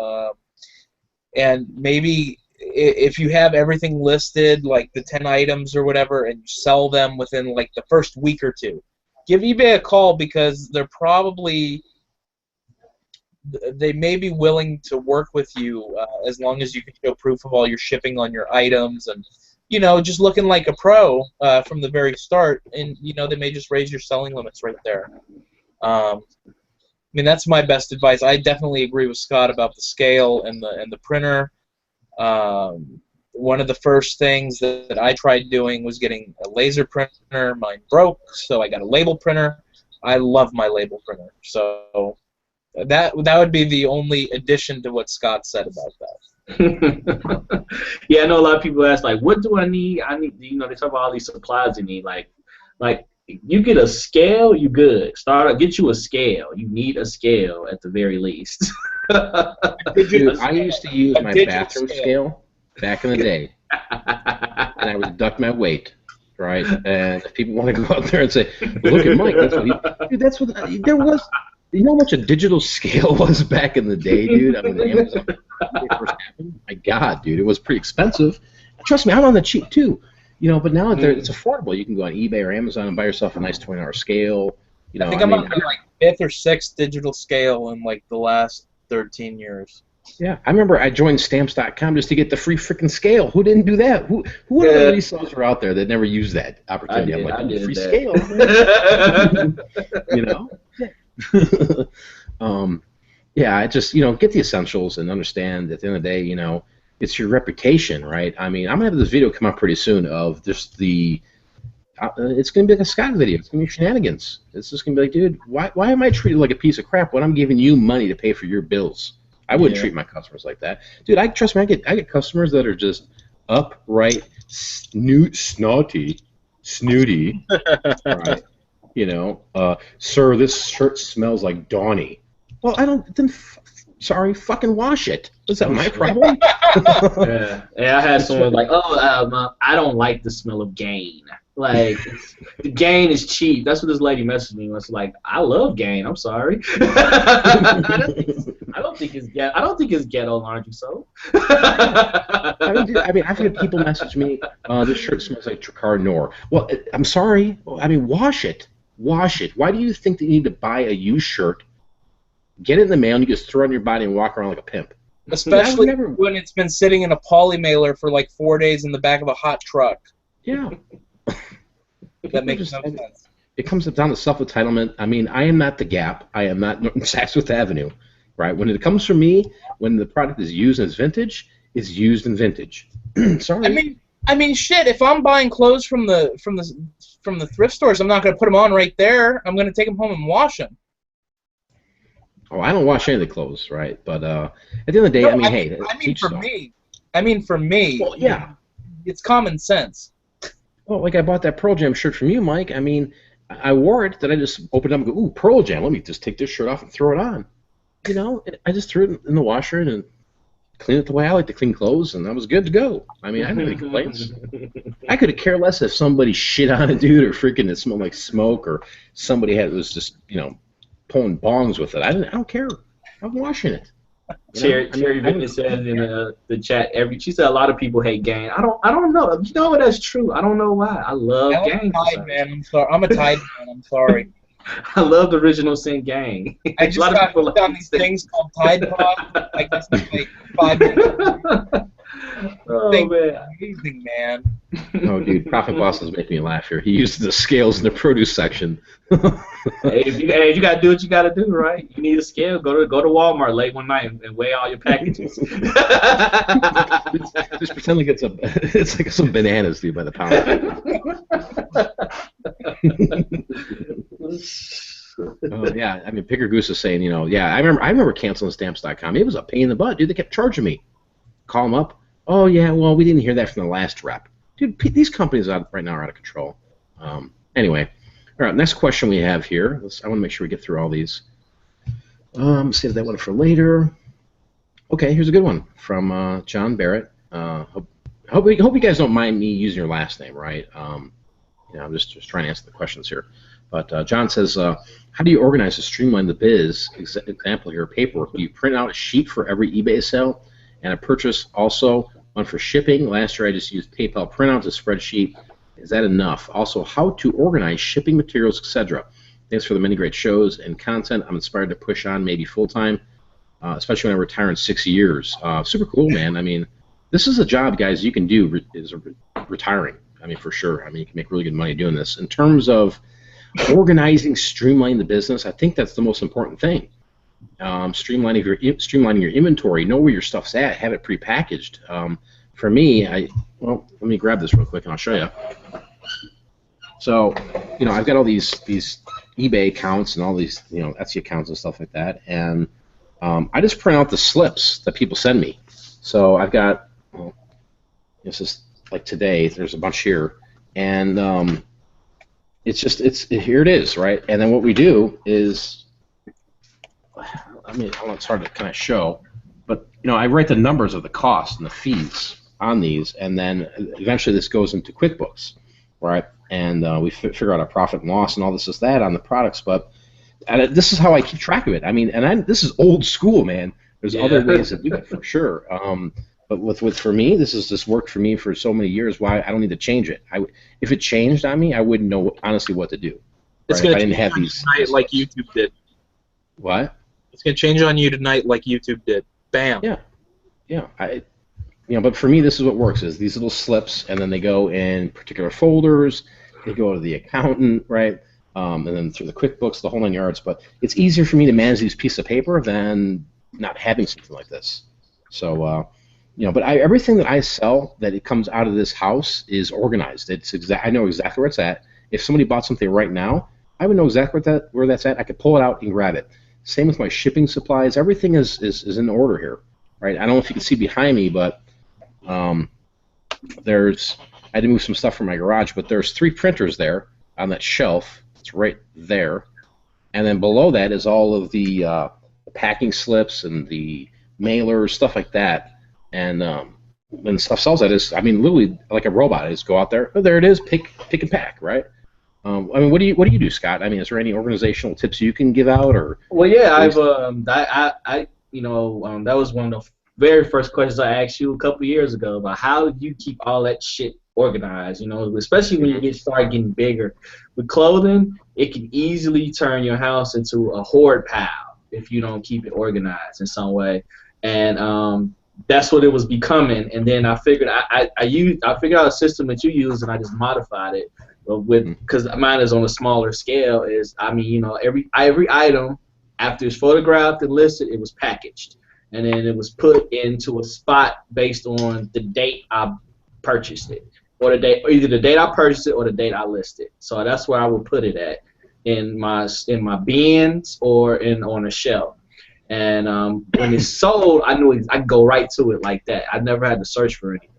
and maybe if you have everything listed, like the 10 items or whatever, and you sell them within like the first week or two, give eBay a call, because they're probably they may be willing to work with you as long as you can show proof of all your shipping on your items and, you know, just looking like a pro from the very start. And, you know, they may just raise your selling limits right there. I mean, that's my best advice. I definitely agree with Scott about the scale and the printer. One of the first things that I tried doing was getting a laser printer. Mine broke, so I got a label printer. I love my label printer. So that would be the only addition to what Scott said about that. Yeah, I know a lot of people ask, like, what do I need? I need, you know, they talk about all these supplies you need. Like you get a scale, you good. Get you a scale. You need a scale at the very least. Dude, I used to use my bathroom scale back in the day, and I would deduct my weight, right? And if people want to go out there and say, well, "Look at Mike," that's what there was. You know how much a digital scale was back in the day, dude? I mean, Amazon first happened. My God, dude, it was pretty expensive. Trust me, I'm on the cheap too. You know, but now it's affordable. You can go on eBay or Amazon and buy yourself a nice $20 scale. You know, I think I'm on like 5th or 6th digital scale in like the last 13 years. Yeah, I remember I joined Stamps.com just to get the free freaking scale. Who didn't do that? What other resellers are out there that never used that opportunity? I'm like, free scale. You know? Yeah, I just, you know, get the essentials and understand at the end of the day, you know, it's your reputation, right? I mean, I'm going to have this video come out pretty soon of just it's going to be like a Scott video. It's going to be shenanigans. It's just going to be like, dude, why am I treated like a piece of crap when I'm giving you money to pay for your bills? I wouldn't treat my customers like that. Dude, trust me, I get customers that are just upright, snooty, right? You know, sir, this shirt smells like Donnie. Well, I don't, then sorry, fucking wash it. Is that my problem? Yeah, I had someone like, I don't like the smell of Gain. Like, the Gain is cheap. That's what this lady messaged me. Was like, I love Gain. I'm sorry. I don't think it's ghetto laundry soap. I mean, I've had people message me, this shirt smells like Tricard Nor. Well, I'm sorry. I mean, wash it. Wash it. Why do you think that you need to buy a used shirt, get it in the mail, and you just throw it on your body and walk around like a pimp? Especially when it's been sitting in a poly mailer for like 4 days in the back of a hot truck. Yeah. That makes no sense. It comes down to self-entitlement. I mean, I am not the Gap. I am not Saks Fifth Avenue, right? When it comes from me, when the product is used and it's vintage, it's used in vintage. Sorry. I mean, shit. If I'm buying clothes from the thrift stores, I'm not going to put them on right there. I'm going to take them home and wash them. Oh, I don't wash any of the clothes, right? But at the end of the day, no, I mean, for me. Well, yeah. It's common sense. Well, like I bought that Pearl Jam shirt from you, Mike. I mean, I wore it. Then I just opened it up and go, ooh, Pearl Jam. Let me just take this shirt off and throw it on. You know, I just threw it in the washer and cleaned it the way I like to clean clothes, and I was good to go. I mean, I didn't have any complaints. I could have cared less if somebody shit on a dude or freaking it smelled like smoke or somebody was just, you know, pulling bongs with it. I don't care. I'm washing it. Cherry Vicky says in the chat, she said a lot of people hate Gain. I don't know. You know what? That's true. I don't know why. I love Gain. Man, I'm a Tide man. I'm sorry. I love the original Sin Gang. I just got hooked on these things called Tide Pod. I guess like 5 minutes. Oh, man. Amazing, man. Oh, dude, Profit Boss is making me laugh here. He uses the scales in the produce section. Hey, you gotta do what you gotta do, right? You need a scale. Go to Walmart late one night and weigh all your packages. Just pretend like it's like some bananas, dude, by the pound. Oh yeah, I mean, Picker Goose is saying, you know, yeah, I remember canceling Stamps.com. It was a pain in the butt, dude. They kept charging me. Call them up. Oh yeah, well, we didn't hear that from the last rep. Dude, these companies right now are out of control. Anyway, all right, next question we have here. I want to make sure we get through all these. Save that one for later. Okay, here's a good one from John Barrett. Hope you guys don't mind me using your last name, right? You know, I'm just trying to answer the questions here. But John says, how do you organize to streamline the biz? Example here, paperwork. Do you print out a sheet for every eBay sale and a purchase also? One for shipping. Last year I just used PayPal printouts, a spreadsheet. Is that enough? Also, how to organize shipping materials, etc. Thanks for the many great shows and content. I'm inspired to push on, maybe full-time. especially when I retire in 6 years. Super cool, man. I mean, this is a job, guys, you can do retiring. I mean, for sure. I mean, you can make really good money doing this. In terms of organizing, streamlining the business, I think that's the most important thing. Streamlining your inventory, know where your stuff's at, have it prepackaged. For me, well, let me grab this real quick and I'll show you. So, I've got all these eBay accounts and all these Etsy accounts and stuff like that, and I just print out the slips that people send me. So I've got, this is like today. There's a bunch here, and here it is, right? And then what we do is, I mean, it's hard to kind of show, but I write the numbers of the cost and the fees on these, and then eventually this goes into QuickBooks, right? And we figure out our profit and loss and all this is that on the products, but this is how I keep track of it. I mean, this is old school, man. There's other ways to do it for sure. But for me, this has just worked for me for so many years. Why I don't need to change it. If it changed on me, I wouldn't know honestly what to do. Right? It's going to change on you tonight like YouTube did. What? It's going to change on you tonight like YouTube did. Bam. Yeah. But for me, this is what works: is these little slips, and then they go in particular folders. They go to the accountant, right? And then through the QuickBooks, the whole 9 yards. But it's easier for me to manage these pieces of paper than not having something like this. So, but everything that I sell that it comes out of this house is organized. I know exactly where it's at. If somebody bought something right now, I would know exactly where that's at. I could pull it out and grab it. Same with my shipping supplies. Everything is in order here, right? I don't know if you can see behind me, but I had to move some stuff from my garage, but there's 3 printers there on that shelf. It's right there. And then below that is all of the packing slips and the mailers, stuff like that. And when stuff sells, literally like a robot. I just go out there. Oh, there it is. Pick and pack, right? What do you do, Scott? I mean, is there any organizational tips you can give out, or? Well, yeah, that was one of the very first questions I asked you a couple years ago about how do you keep all that shit organized, especially when you start getting bigger. With clothing, it can easily turn your house into a hoard pile if you don't keep it organized in some way. And that's what it was becoming. And then I figured I figured out a system that you use, and I just modified it. Because mine is on a smaller scale. Every item after it's photographed and listed, it was packaged, and then it was put into a spot based on the date I purchased it, or either the date I purchased it or the date I listed. So that's where I would put it at, in my bins or on a shelf. And when it's sold, I knew I could go right to it like that. I never had to search for anything.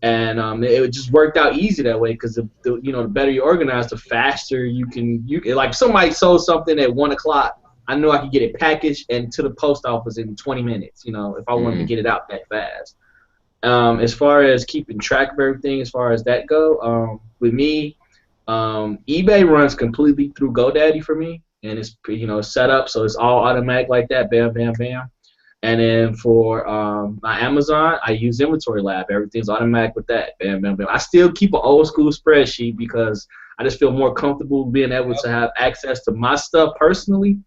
And it just worked out easy that way, because the better you organize, the faster you can. Like, somebody sold something at 1 o'clock, I knew I could get it packaged and to the post office in 20 minutes. If I wanted to get it out that fast. As far as keeping track of everything, as far as that go, with me, eBay runs completely through GoDaddy for me, and it's set up so it's all automatic like that. Bam, bam, bam. And then for my Amazon, I use Inventory Lab. Everything's automatic with that. Bam, bam, bam. I still keep an old school spreadsheet because I just feel more comfortable being able to have access to my stuff personally.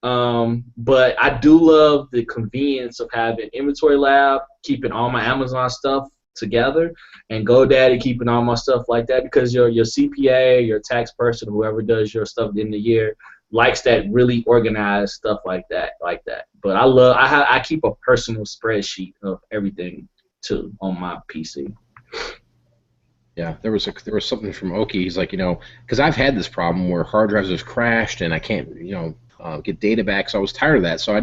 But I do love the convenience of having Inventory Lab, keeping all my Amazon stuff together, and GoDaddy keeping all my stuff like that, because your CPA, your tax person, whoever does your stuff in the year, likes that really organized stuff like that. But I keep a personal spreadsheet of everything too on my PC. Yeah, there was something from Oki. He's like, because I've had this problem where hard drives have crashed and I can't, get data back. So I was tired of that. So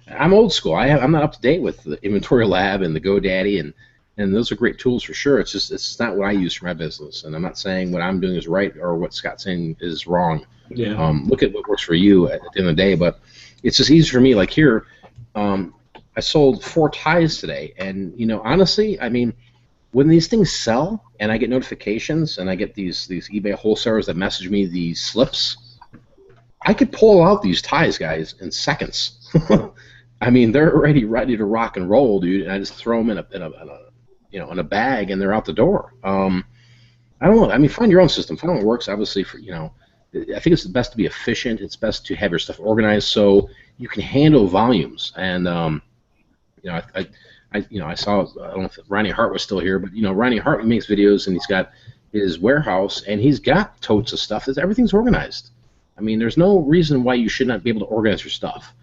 I'm old school. I'm not up to date with the Inventory Lab and the GoDaddy, and those are great tools for sure. It's not what I use for my business, and I'm not saying what I'm doing is right or what Scott's saying is wrong. Yeah. Look at what works for you at the end of the day, but it's just easy for me. Like here, I sold 4 ties today, and honestly, when these things sell and I get notifications and I get these eBay wholesalers that message me these slips, I could pull out these ties, guys, in seconds. They're already ready to rock and roll, dude, and I just throw them in a bag and they're out the door. I don't know. Find your own system. Find what works, obviously, for I think it's best to be efficient. It's best to have your stuff organized so you can handle volumes. And I saw, I don't know if Ronnie Hart was still here, but Ronnie Hart makes videos and he's got his warehouse and he's got totes of stuff. Everything's organized. I mean, there's no reason why you should not be able to organize your stuff.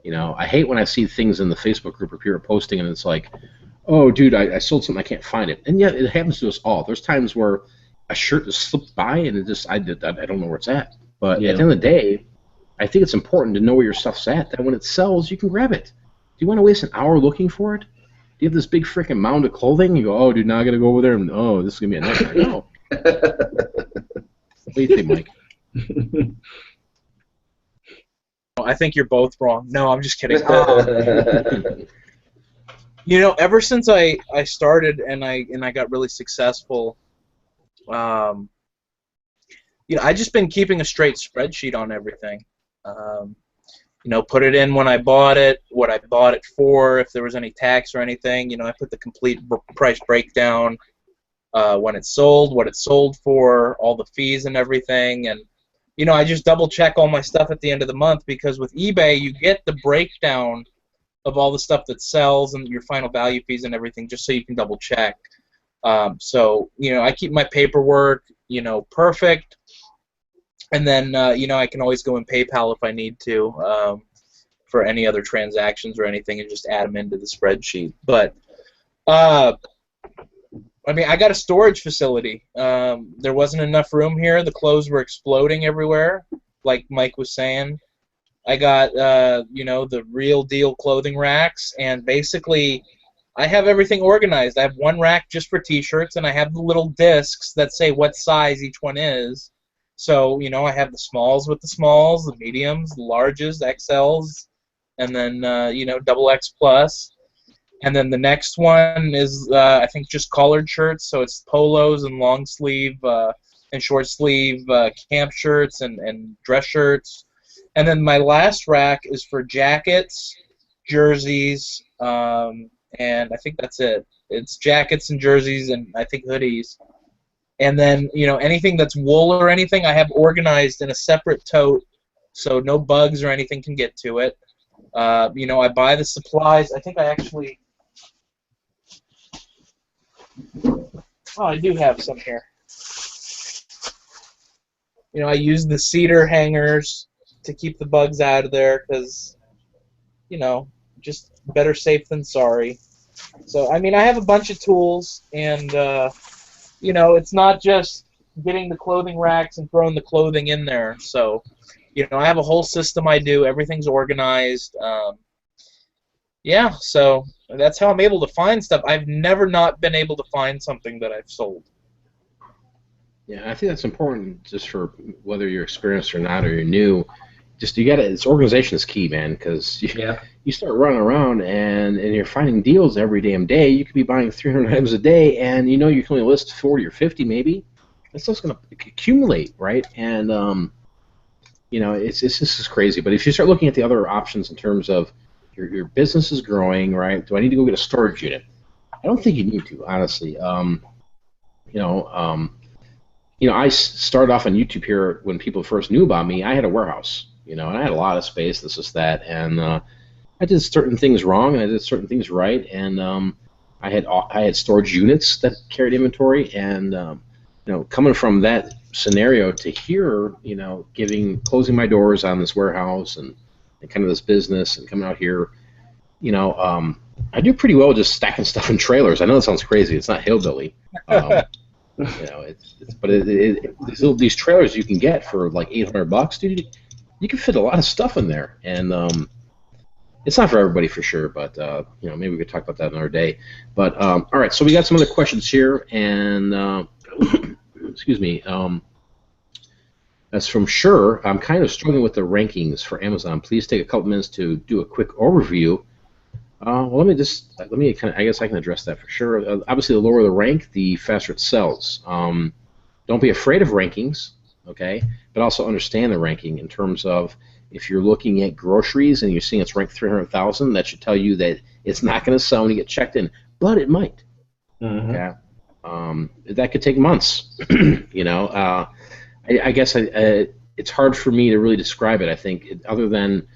I hate when I see things in the Facebook group where people are posting and it's like, oh, dude, I sold something, I can't find it. And yet it happens to us all. There's times where a shirt just slipped by and I don't know where it's at. But at the end of the day, I think it's important to know where your stuff's at. That when it sells, you can grab it. Do you want to waste an hour looking for it? Do you have this big freaking mound of clothing? You go, oh, dude, now I got to go over there and, oh, this is going to be a nightmare. No. What do you think, Mike? I think you're both wrong. No, I'm just kidding. Ever since I started and I got really successful, I just been keeping a straight spreadsheet on everything. Put it in when I bought it, what I bought it for, if there was any tax or anything. I put the complete price breakdown, when it's sold, what it's sold for, all the fees and everything, and I just double check all my stuff at the end of the month, because with eBay you get the breakdown of all the stuff that sells and your final value fees and everything, just so you can double check. So I keep my paperwork perfect, and then I can always go in PayPal if I need to, for any other transactions or anything, and just add them into the spreadsheet. But I got a storage facility. There wasn't enough room here. The clothes were exploding everywhere, like Mike was saying. I got, the real deal clothing racks, and basically I have everything organized. I have one rack just for T-shirts, and I have the little discs that say what size each one is. So, I have the smalls with the smalls, the mediums, the larges, XLs, and then, double X plus. And then the next one is, I think, just collared shirts. So it's polos and long sleeve and short sleeve camp shirts and dress shirts. And then my last rack is for jackets, jerseys, and I think that's it. It's jackets and jerseys and I think hoodies. And then, anything that's wool or anything, I have organized in a separate tote so no bugs or anything can get to it. I buy the supplies. I think I actually... Oh, I do have some here. I use the cedar hangers to keep the bugs out of there because, just better safe than sorry. So, I have a bunch of tools, and, it's not just getting the clothing racks and throwing the clothing in there. So, I have a whole system I do. Everything's organized. Yeah, so that's how I'm able to find stuff. I've never not been able to find something that I've sold. Yeah, I think that's important just for whether you're experienced or not, or you're new. Just it's organization is key, man, because you start running around and you're finding deals every damn day. You could be buying 300 items a day, and you can only list 40 or 50 maybe. That stuff's going to accumulate, right? And it's just crazy. But if you start looking at the other options in terms of your business is growing, right? Do I need to go get a storage unit? I don't think you need to, honestly. I started off on YouTube here when people first knew about me. I had a warehouse, and I had a lot of space, this is that, and I did certain things wrong and I did certain things right, and I had storage units that carried inventory, and coming from that scenario to here, closing my doors on this warehouse and kind of this business and coming out here, I do pretty well just stacking stuff in trailers. I know that sounds crazy. It's not hillbilly. These trailers you can get for like $800, dude. You can fit a lot of stuff in there, and it's not for everybody for sure. But maybe we could talk about that another day. But all right, so we got some other questions here, and excuse me. That's from Sure. I'm kind of struggling with the rankings for Amazon. Please take a couple minutes to do a quick overview. Well, let me kind of, I guess I can address that for sure. Obviously, the lower the rank, the faster it sells. Don't be afraid of rankings, okay? But also understand the ranking in terms of if you're looking at groceries and you're seeing it's ranked 300,000, that should tell you that it's not going to sell when you get checked in, but it might. Mm-hmm. Okay. That could take months. I guess it's it's hard for me to really describe it. I think other than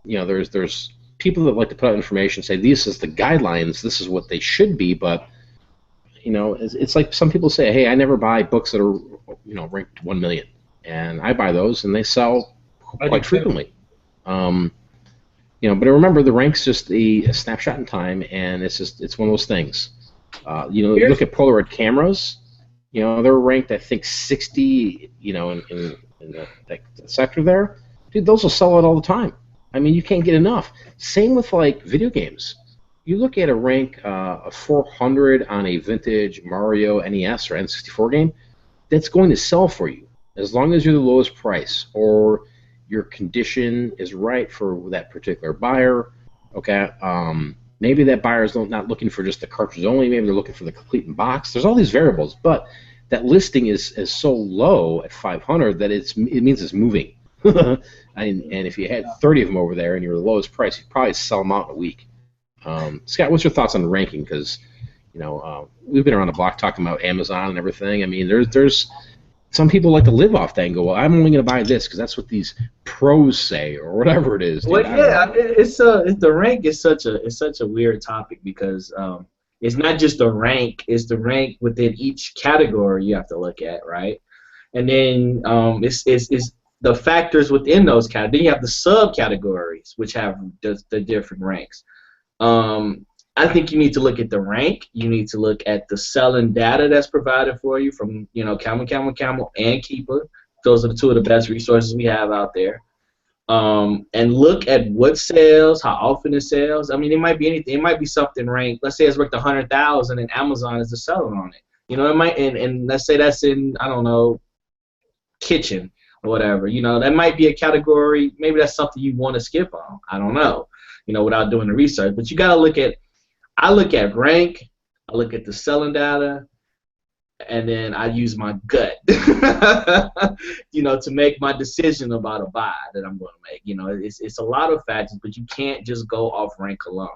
there's people that like to put out information, say this is the guidelines, this is what they should be, but it's like some people say, hey, I never buy books that are ranked 1 million, and I buy those and they sell quite frequently. But remember, the rank's just a snapshot in time, and it's one of those things. You look at Polaroid cameras. They're ranked, I think, 60. In the sector there, dude. Those will sell out all the time. I mean, you can't get enough. Same with like video games. You look at a rank of 400 on a vintage Mario NES or N64 game, that's going to sell for you as long as you're the lowest price or your condition is right for that particular buyer. Okay, maybe that buyer is not looking for just the cartridge only. Maybe they're looking for the complete in box. There's all these variables, but that listing is so low at 500 that it means it's moving. and if you had 30 of them over there and you're the lowest price, you'd probably sell them out in a week. Scott, what's your thoughts on ranking? Because we've been around the block talking about Amazon and everything. I mean, there's some people like to live off that and go, well, I'm only going to buy this because that's what these pros say or whatever it is. Well, yeah, the rank is such a weird topic because it's not just the rank; it's the rank within each category you have to look at, right? And then it's the factors within those categories. Then you have the subcategories, which have the different ranks. I think you need to look at the rank. You need to look at the selling data that's provided for you from Camel, and Keeper. Those are the two of the best resources we have out there. And look at what sells, how often it sells. I mean, it might be anything. It might be something ranked. Let's say it's worth 100,000, and Amazon is the seller on it. It might, and let's say that's in, I don't know, kitchen or whatever. That might be a category. Maybe that's something you want to skip on. I don't know. Without doing the research. But you got to look at. I look at rank. I look at the selling data. And then I use my gut, to make my decision about a buy that I'm going to make. It's a lot of factors, but you can't just go off rank alone.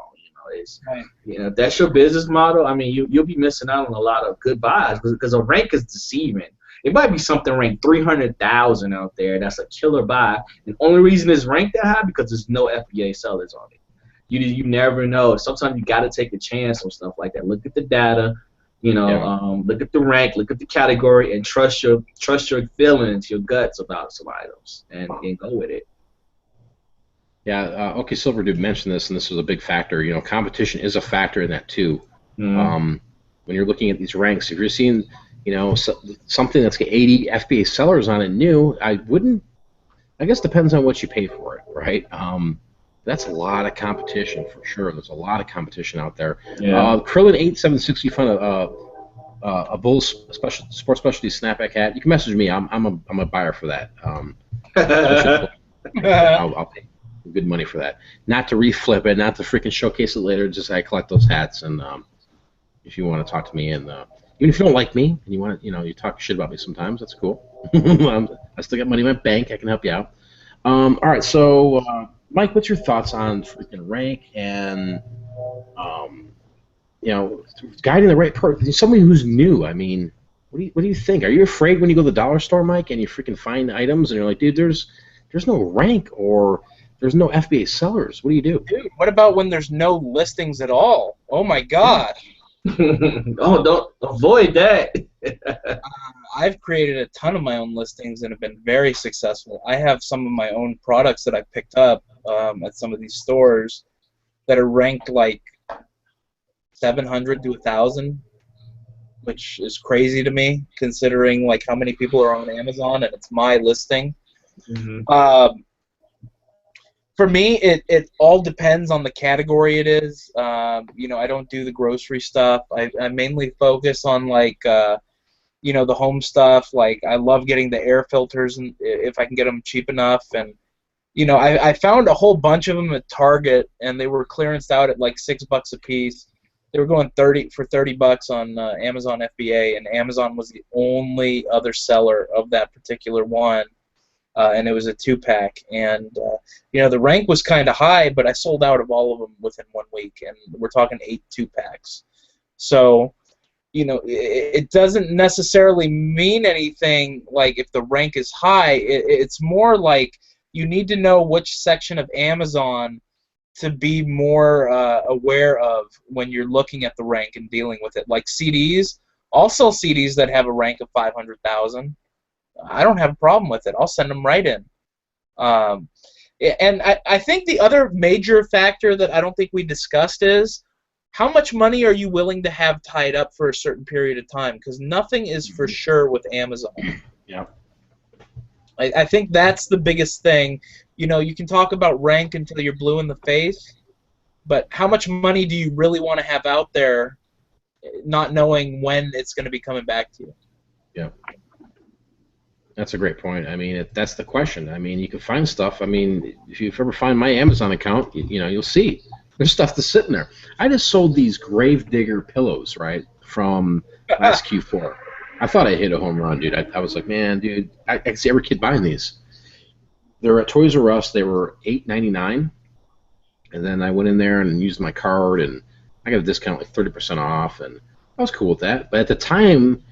If that's your business model, I mean, you'll be missing out on a lot of good buys because a rank is deceiving. It might be something ranked 300,000 out there that's a killer buy, and the only reason it's ranked that high because there's no FBA sellers on it. You never know. Sometimes you got to take a chance on stuff like that. Look at the data. Look at the rank, look at the category, and trust your feelings, your guts about some items, and go with it. Yeah. Okay. Silver Dude mentioned this, and this was a big factor. Competition is a factor in that too. When you're looking at these ranks, if you're seeing, something that's got 80 FBA sellers on it new, I guess depends on what you pay for it, right? That's a lot of competition for sure. There's a lot of competition out there. Yeah. Krillin 8760 found a Bulls sports specialty snapback hat. You can message me. I'm a buyer for that. I'll pay good money for that. Not to reflip it, not to freaking showcase it later. Just I collect those hats, and if you want to talk to me, and even if you don't like me and you want you talk shit about me sometimes, that's cool. I still got money in my bank. I can help you out. All right, so. Mike, what's your thoughts on freaking rank and, guiding the right person? Somebody who's new. I mean, what do you think? Are you afraid when you go to the dollar store, Mike, and you freaking find items and you're like, dude, there's no rank or there's no FBA sellers? What do you do? Dude, what about when there's no listings at all? Oh my God. Oh, don't avoid that. I've created a ton of my own listings and have been very successful. I have some of my own products that I picked up at some of these stores that are ranked like 700 to 1,000, which is crazy to me considering like how many people are on Amazon and it's my listing. Mm-hmm. For me, it all depends on the category it is. I don't do the grocery stuff. I mainly focus on like the home stuff. Like I love getting the air filters, and if I can get them cheap enough. And I found a whole bunch of them at Target, and they were clearanced out at like $6 a piece. They were going $30 on Amazon FBA, and Amazon was the only other seller of that particular one. And it was a 2-pack, and the rank was kind of high, but I sold out of all of them within 1 week, and we're talking 8 2-packs. So it doesn't necessarily mean anything. Like if the rank is high, it's more like you need to know which section of Amazon to be more aware of when you're looking at the rank and dealing with it. Like CDs, I'll sell CDs that have a rank of 500,000. I don't have a problem with it. I'll send them right in. And I think the other major factor that I don't think we discussed is how much money are you willing to have tied up for a certain period of time? Because nothing is for sure with Amazon. Yeah. I think that's the biggest thing. You can talk about rank until you're blue in the face, but how much money do you really want to have out there not knowing when it's going to be coming back to you? Yeah. That's a great point. I mean, that's the question. I mean, you can find stuff. I mean, if you ever find my Amazon account, you'll see there's stuff that's sitting there. I just sold these Gravedigger pillows, right, from last Q4. I thought I hit a home run, dude. I was like, man, dude, I can see every kid buying these. They were at Toys R Us. They were $8.99, and then I went in there and used my card, and I got a discount like 30% off, and I was cool with that. But at the time,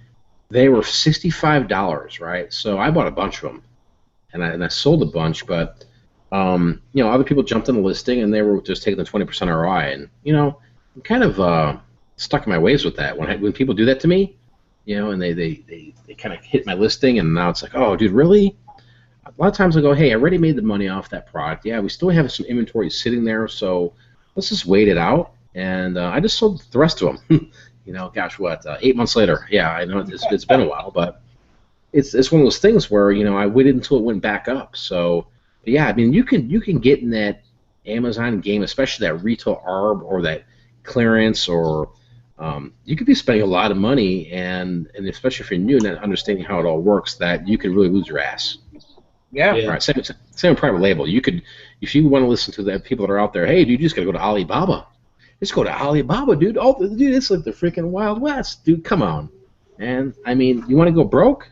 they were $65, right? So I bought a bunch of them, and I sold a bunch, but other people jumped on the listing, and they were just taking the 20% ROI, and I'm kind of stuck in my ways with that. When people do that to me, and they kind of hit my listing, and now it's like, oh, dude, really? A lot of times I go, hey, I already made the money off that product. Yeah, we still have some inventory sitting there, so let's just wait it out. And I just sold the rest of them. Gosh, what? 8 months later. Yeah, I know it's been a while, but it's one of those things where I waited until it went back up. So yeah, I mean, you can get in that Amazon game, especially that retail arb or that clearance, or you could be spending a lot of money, and especially if you're new and not understanding how it all works, that you could really lose your ass. Yeah. All right. Same with private label. You could, if you want to listen to the people that are out there, hey, dude, you just got to go to Alibaba. Just go to Alibaba, dude. Oh, dude, it's like the freaking Wild West, dude. Come on. And I mean, you want to go broke?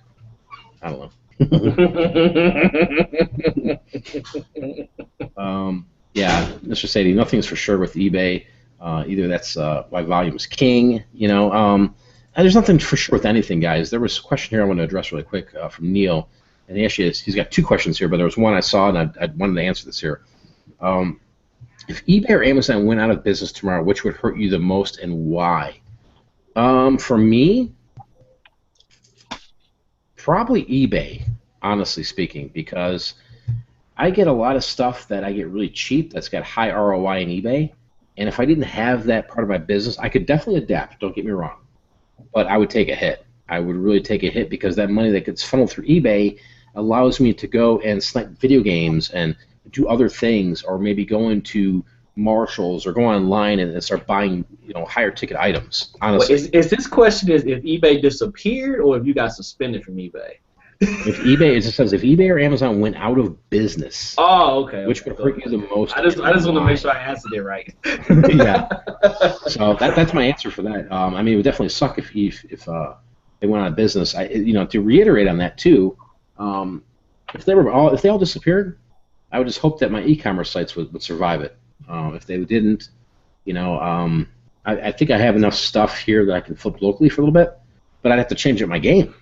I don't know. Yeah, Mr. Sadie, nothing's for sure with eBay. Either that's why volume is king, and there's nothing for sure with anything, guys. There was a question here I want to address really quick from Neil. And he's got two questions here, but there was one I saw, and I wanted to answer this here. If eBay or Amazon went out of business tomorrow, which would hurt you the most and why? For me, probably eBay, honestly speaking, because I get a lot of stuff that I get really cheap that's got high ROI in eBay, and if I didn't have that part of my business, I could definitely adapt, don't get me wrong, but I would take a hit. I would really take a hit because that money that gets funneled through eBay allows me to go and snipe video games and do other things, or maybe go into Marshalls or go online and start buying higher ticket items. Honestly, is this question if eBay disappeared or if you got suspended from eBay? If eBay, it just says if eBay or Amazon went out of business. Oh, okay. Which would hurt you the most? I just want to make sure I answered it right. Yeah. So that's my answer for that. I mean, it would definitely suck if they went out of business. To reiterate on that too, if they all disappeared, I would just hope that my e-commerce sites would survive it. If they didn't, I think I have enough stuff here that I can flip locally for a little bit, but I'd have to change up my game,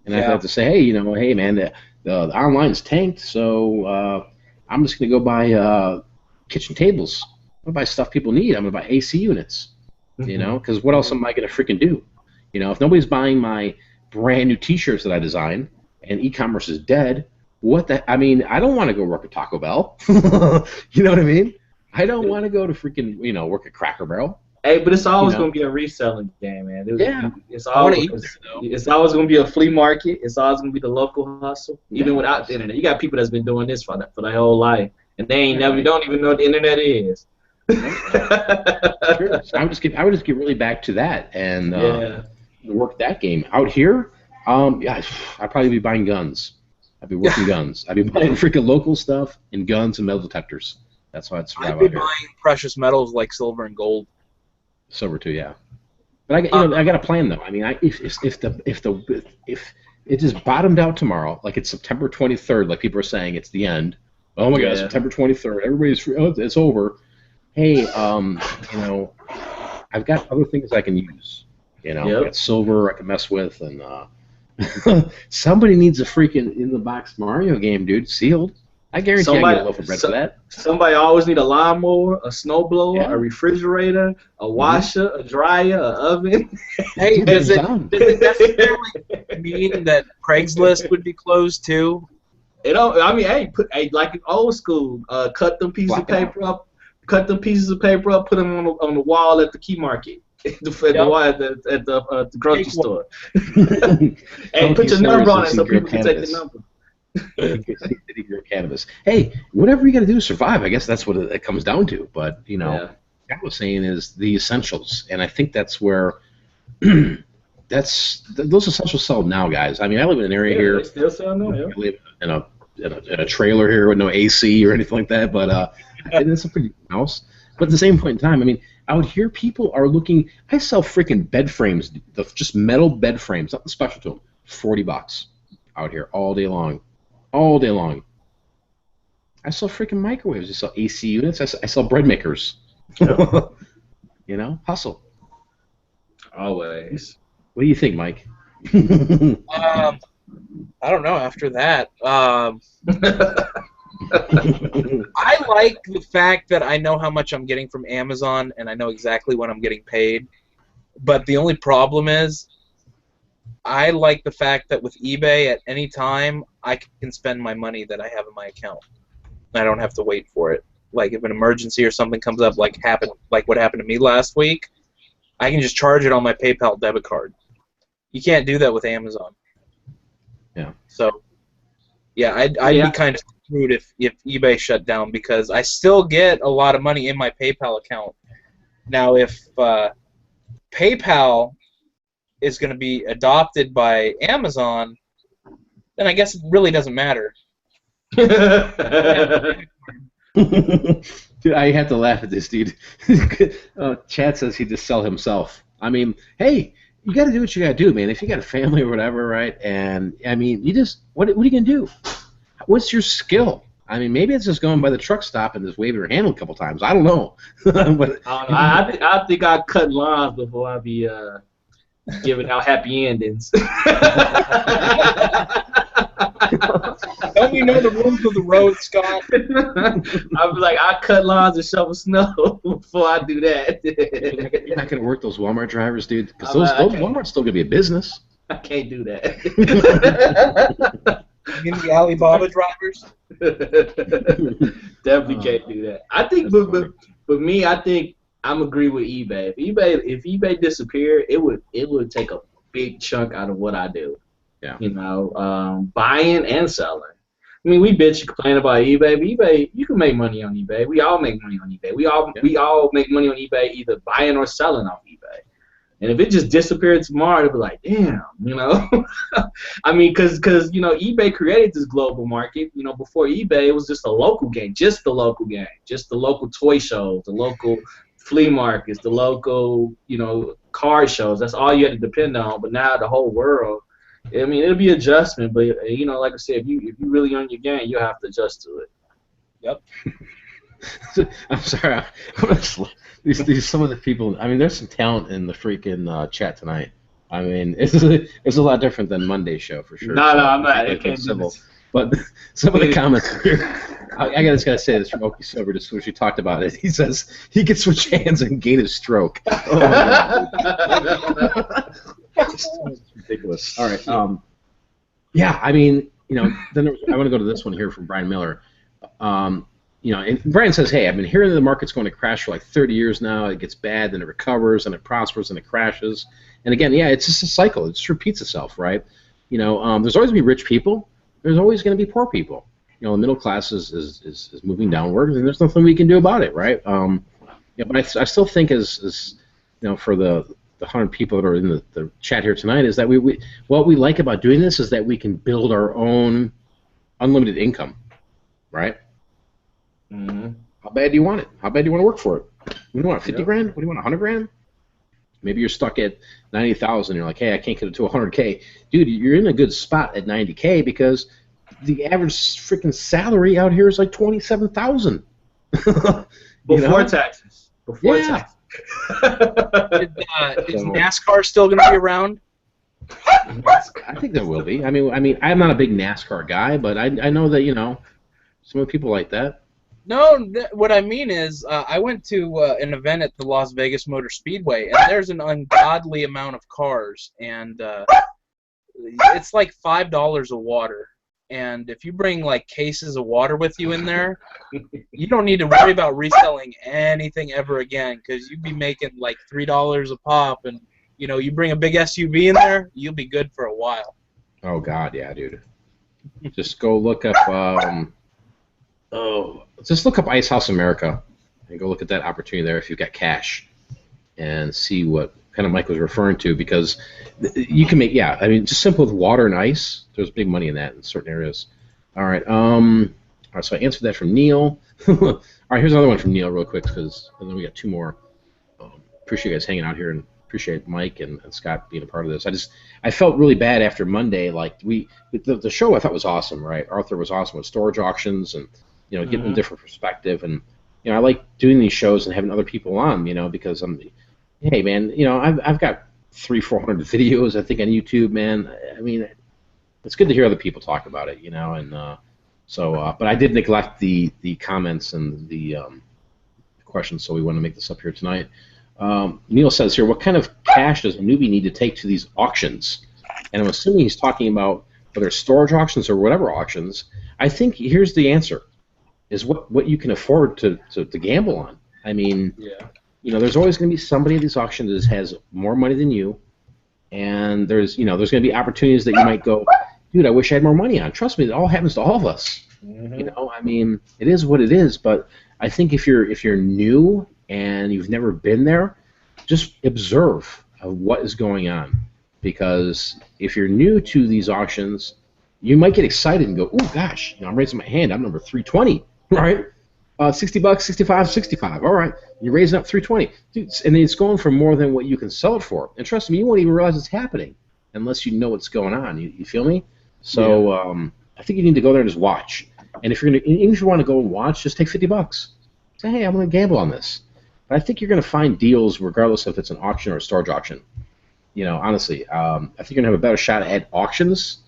and I'd have to say, hey, man, the online's tanked, so I'm just gonna go buy kitchen tables. I'm gonna buy stuff people need. I'm gonna buy AC units, because what else am I gonna freaking do? If nobody's buying my brand new T-shirts that I designed and e-commerce is dead, I mean, I don't want to go work at Taco Bell. You know what I mean? I don't want to go to freaking, work at Cracker Barrel. Hey, but it's always going to be a reselling game, man. It's always going to be a flea market. It's always going to be the local hustle, even without the internet. You got people that's been doing this for their whole life, and they don't even know what the internet is. Sure. So I would just get really back to that and work that game out here. I'd probably be buying guns. I'd be working guns. I'd be buying freaking local stuff and guns and metal detectors. That's how I'd survive out here. I'd be buying precious metals like silver and gold. Silver too, yeah. But I got a plan though. I mean, if it just bottomed out tomorrow, like it's September 23rd, like people are saying it's the end. Oh my God, September 23rd, everybody's free. Oh, it's over. Hey, I've got other things I can use. You know, I got silver I can mess with, and somebody needs a freaking in the box Mario game, dude, sealed. I guarantee I get a loaf of bread for that. Somebody always need a lawnmower, a snowblower, a refrigerator, a washer, a dryer, an oven. Hey, does it necessarily mean that Craigslist would be closed too? I mean, hey, like in old school, cut them pieces of paper up, put them on the wall at the key market, at the grocery store. And put your number on it so people can take the number. Cannabis. Hey, whatever you got to do to survive, I guess that's what it comes down to. But you know, what I was saying is the essentials, and I think that's where those essentials sell now, guys. I mean, I live in an area here. They still sell now. Yeah. I live in a trailer here with no AC or anything like that, but it's a pretty house. But at the same point in time, I mean, out here people are looking. I sell freaking bed frames, just metal bed frames, nothing special to them. $40 out here all day long. All day long. I sell freaking microwaves. I sell AC units. I sell bread makers. Yep. You know, hustle. Always. What do you think, Mike? I don't know. After that, I like the fact that I know how much I'm getting from Amazon and I know exactly when I'm getting paid. But the only problem is, I like the fact that with eBay, at any time, I can spend my money that I have in my account. I don't have to wait for it. Like if an emergency or something comes up, like what happened to me last week, I can just charge it on my PayPal debit card. You can't do that with Amazon. Yeah. So, yeah, I'd be kind of screwed if eBay shut down because I still get a lot of money in my PayPal account. Now, if PayPal is going to be adopted by Amazon, then I guess it really doesn't matter. Dude, I have to laugh at this, dude. Chad says he'd just sell himself. I mean, hey, you got to do what you got to do, man. If you got a family or whatever, right? And, I mean, you just, what are you going to do? What's your skill? I mean, maybe it's just going by the truck stop and just waving your hand a couple times. I don't know. But, I think I'd cut lawns before I'd be giving out happy endings. Don't you know the rules of the road, Scott? I'd be like, I cut lawns and shovel snow before I do that. You're not going to work those Walmart drivers, dude? Because those Walmart's still going to be a business. I can't do that. You mean the Alibaba drivers? Definitely can't do that. I think, but me, I think I'm agree with eBay. If eBay disappeared, it would take a big chunk out of what I do. Yeah. You know, buying and selling. I mean, we bitch and complain about eBay, but eBay, you can make money on eBay. We all make money on eBay. We all make money on eBay, either buying or selling off eBay. And if it just disappeared tomorrow, it'd be like, damn, you know. I mean, because you know, eBay created this global market. You know, before eBay, it was just a local game, just the local toy shows, the local flea markets, the local, you know, car shows. That's all you had to depend on. But now the whole world. I mean, it'll be adjustment, but you know, like I said, if you really own your game, you have to adjust to it. Yep. I'm sorry. These some of the people. I mean, there's some talent in the freaking chat tonight. I mean, it's a lot different than Monday's show for sure. No, I'm not. It can't civil. But some of the comments here, I just gotta say this from Okie Silver, just when she talked about it. He says he could switch hands and gain a stroke. Oh, it's ridiculous. All right. Yeah, I mean, you know, then I want to go to this one here from Brian Miller. You know, and Brian says, hey, I've been hearing that the market's going to crash for like 30 years now. It gets bad, then it recovers, and it prospers, and it crashes. And again, yeah, it's just a cycle. It just repeats itself, right? You know, there's always going to be rich people. There's always going to be poor people. You know, the middle class is moving downward, and there's nothing we can do about it, right? Yeah, but I still think as you know, for the 100 people that are in the chat here tonight, is that what we like about doing this is that we can build our own unlimited income, right? Mm-hmm. How bad do you want it? How bad do you want to work for it? You want 50 grand? What do you want, 100 grand? Maybe you're stuck at 90,000. You're like, hey, I can't get it to 100K. Dude, you're in a good spot at 90K because the average freaking salary out here is like 27,000. Before taxes. Before taxes. Is NASCAR still going to be around? I think there will be. I mean, I'm not a big NASCAR guy, but I know that some of the people like that. No, what I mean is, I went to an event at the Las Vegas Motor Speedway, and there's an ungodly amount of cars, and it's like $5 of water. And if you bring like cases of water with you in there, you don't need to worry about reselling anything ever again, because you'd be making like $3 a pop, and you bring a big SUV in there, you'll be good for a while. Oh God, yeah, dude. Just go look up. Just look up Ice House America and go look at that opportunity there if you've got cash, and see what kind of Mike was referring to, because you can make, I mean, just simple with water and ice, there's big money in that in certain areas. All right, so I answered that from Neil. All right, here's another one from Neil real quick, because then we got two more. Appreciate you guys hanging out here, and appreciate Mike and Scott being a part of this. I felt really bad after Monday. Like the show I thought was awesome, right? Arthur was awesome with storage auctions and getting a different perspective, and I like doing these shows and having other people on, because hey man, I've got 300-400 videos I think on YouTube, man. I mean, it's good to hear other people talk about it, and but I did neglect the comments and the questions, so we want to make this up here tonight. Neil says here, what kind of cash does a newbie need to take to these auctions? And I'm assuming he's talking about whether storage auctions or whatever auctions. I think here's the answer, is what you can afford to gamble on. I mean, there's always going to be somebody at these auctions that has more money than you, and there's going to be opportunities that you might go, dude, I wish I had more money on. Trust me, it all happens to all of us. I mean, it is what it is, but I think if you're new and you've never been there, just observe what is going on, because if you're new to these auctions, you might get excited and go, oh gosh, I'm raising my hand, I'm number 320, right? $60, 65, 65. All right, you're raising up 320, dude, and it's going for more than what you can sell it for. And trust me, you won't even realize it's happening unless you know what's going on. You feel me? So I think you need to go there and just watch. And if even if you want to go and watch, just take $50. Say, hey, I'm going to gamble on this. But I think you're going to find deals regardless if it's an auction or a storage auction. Honestly, I think you're going to have a better shot at auctions,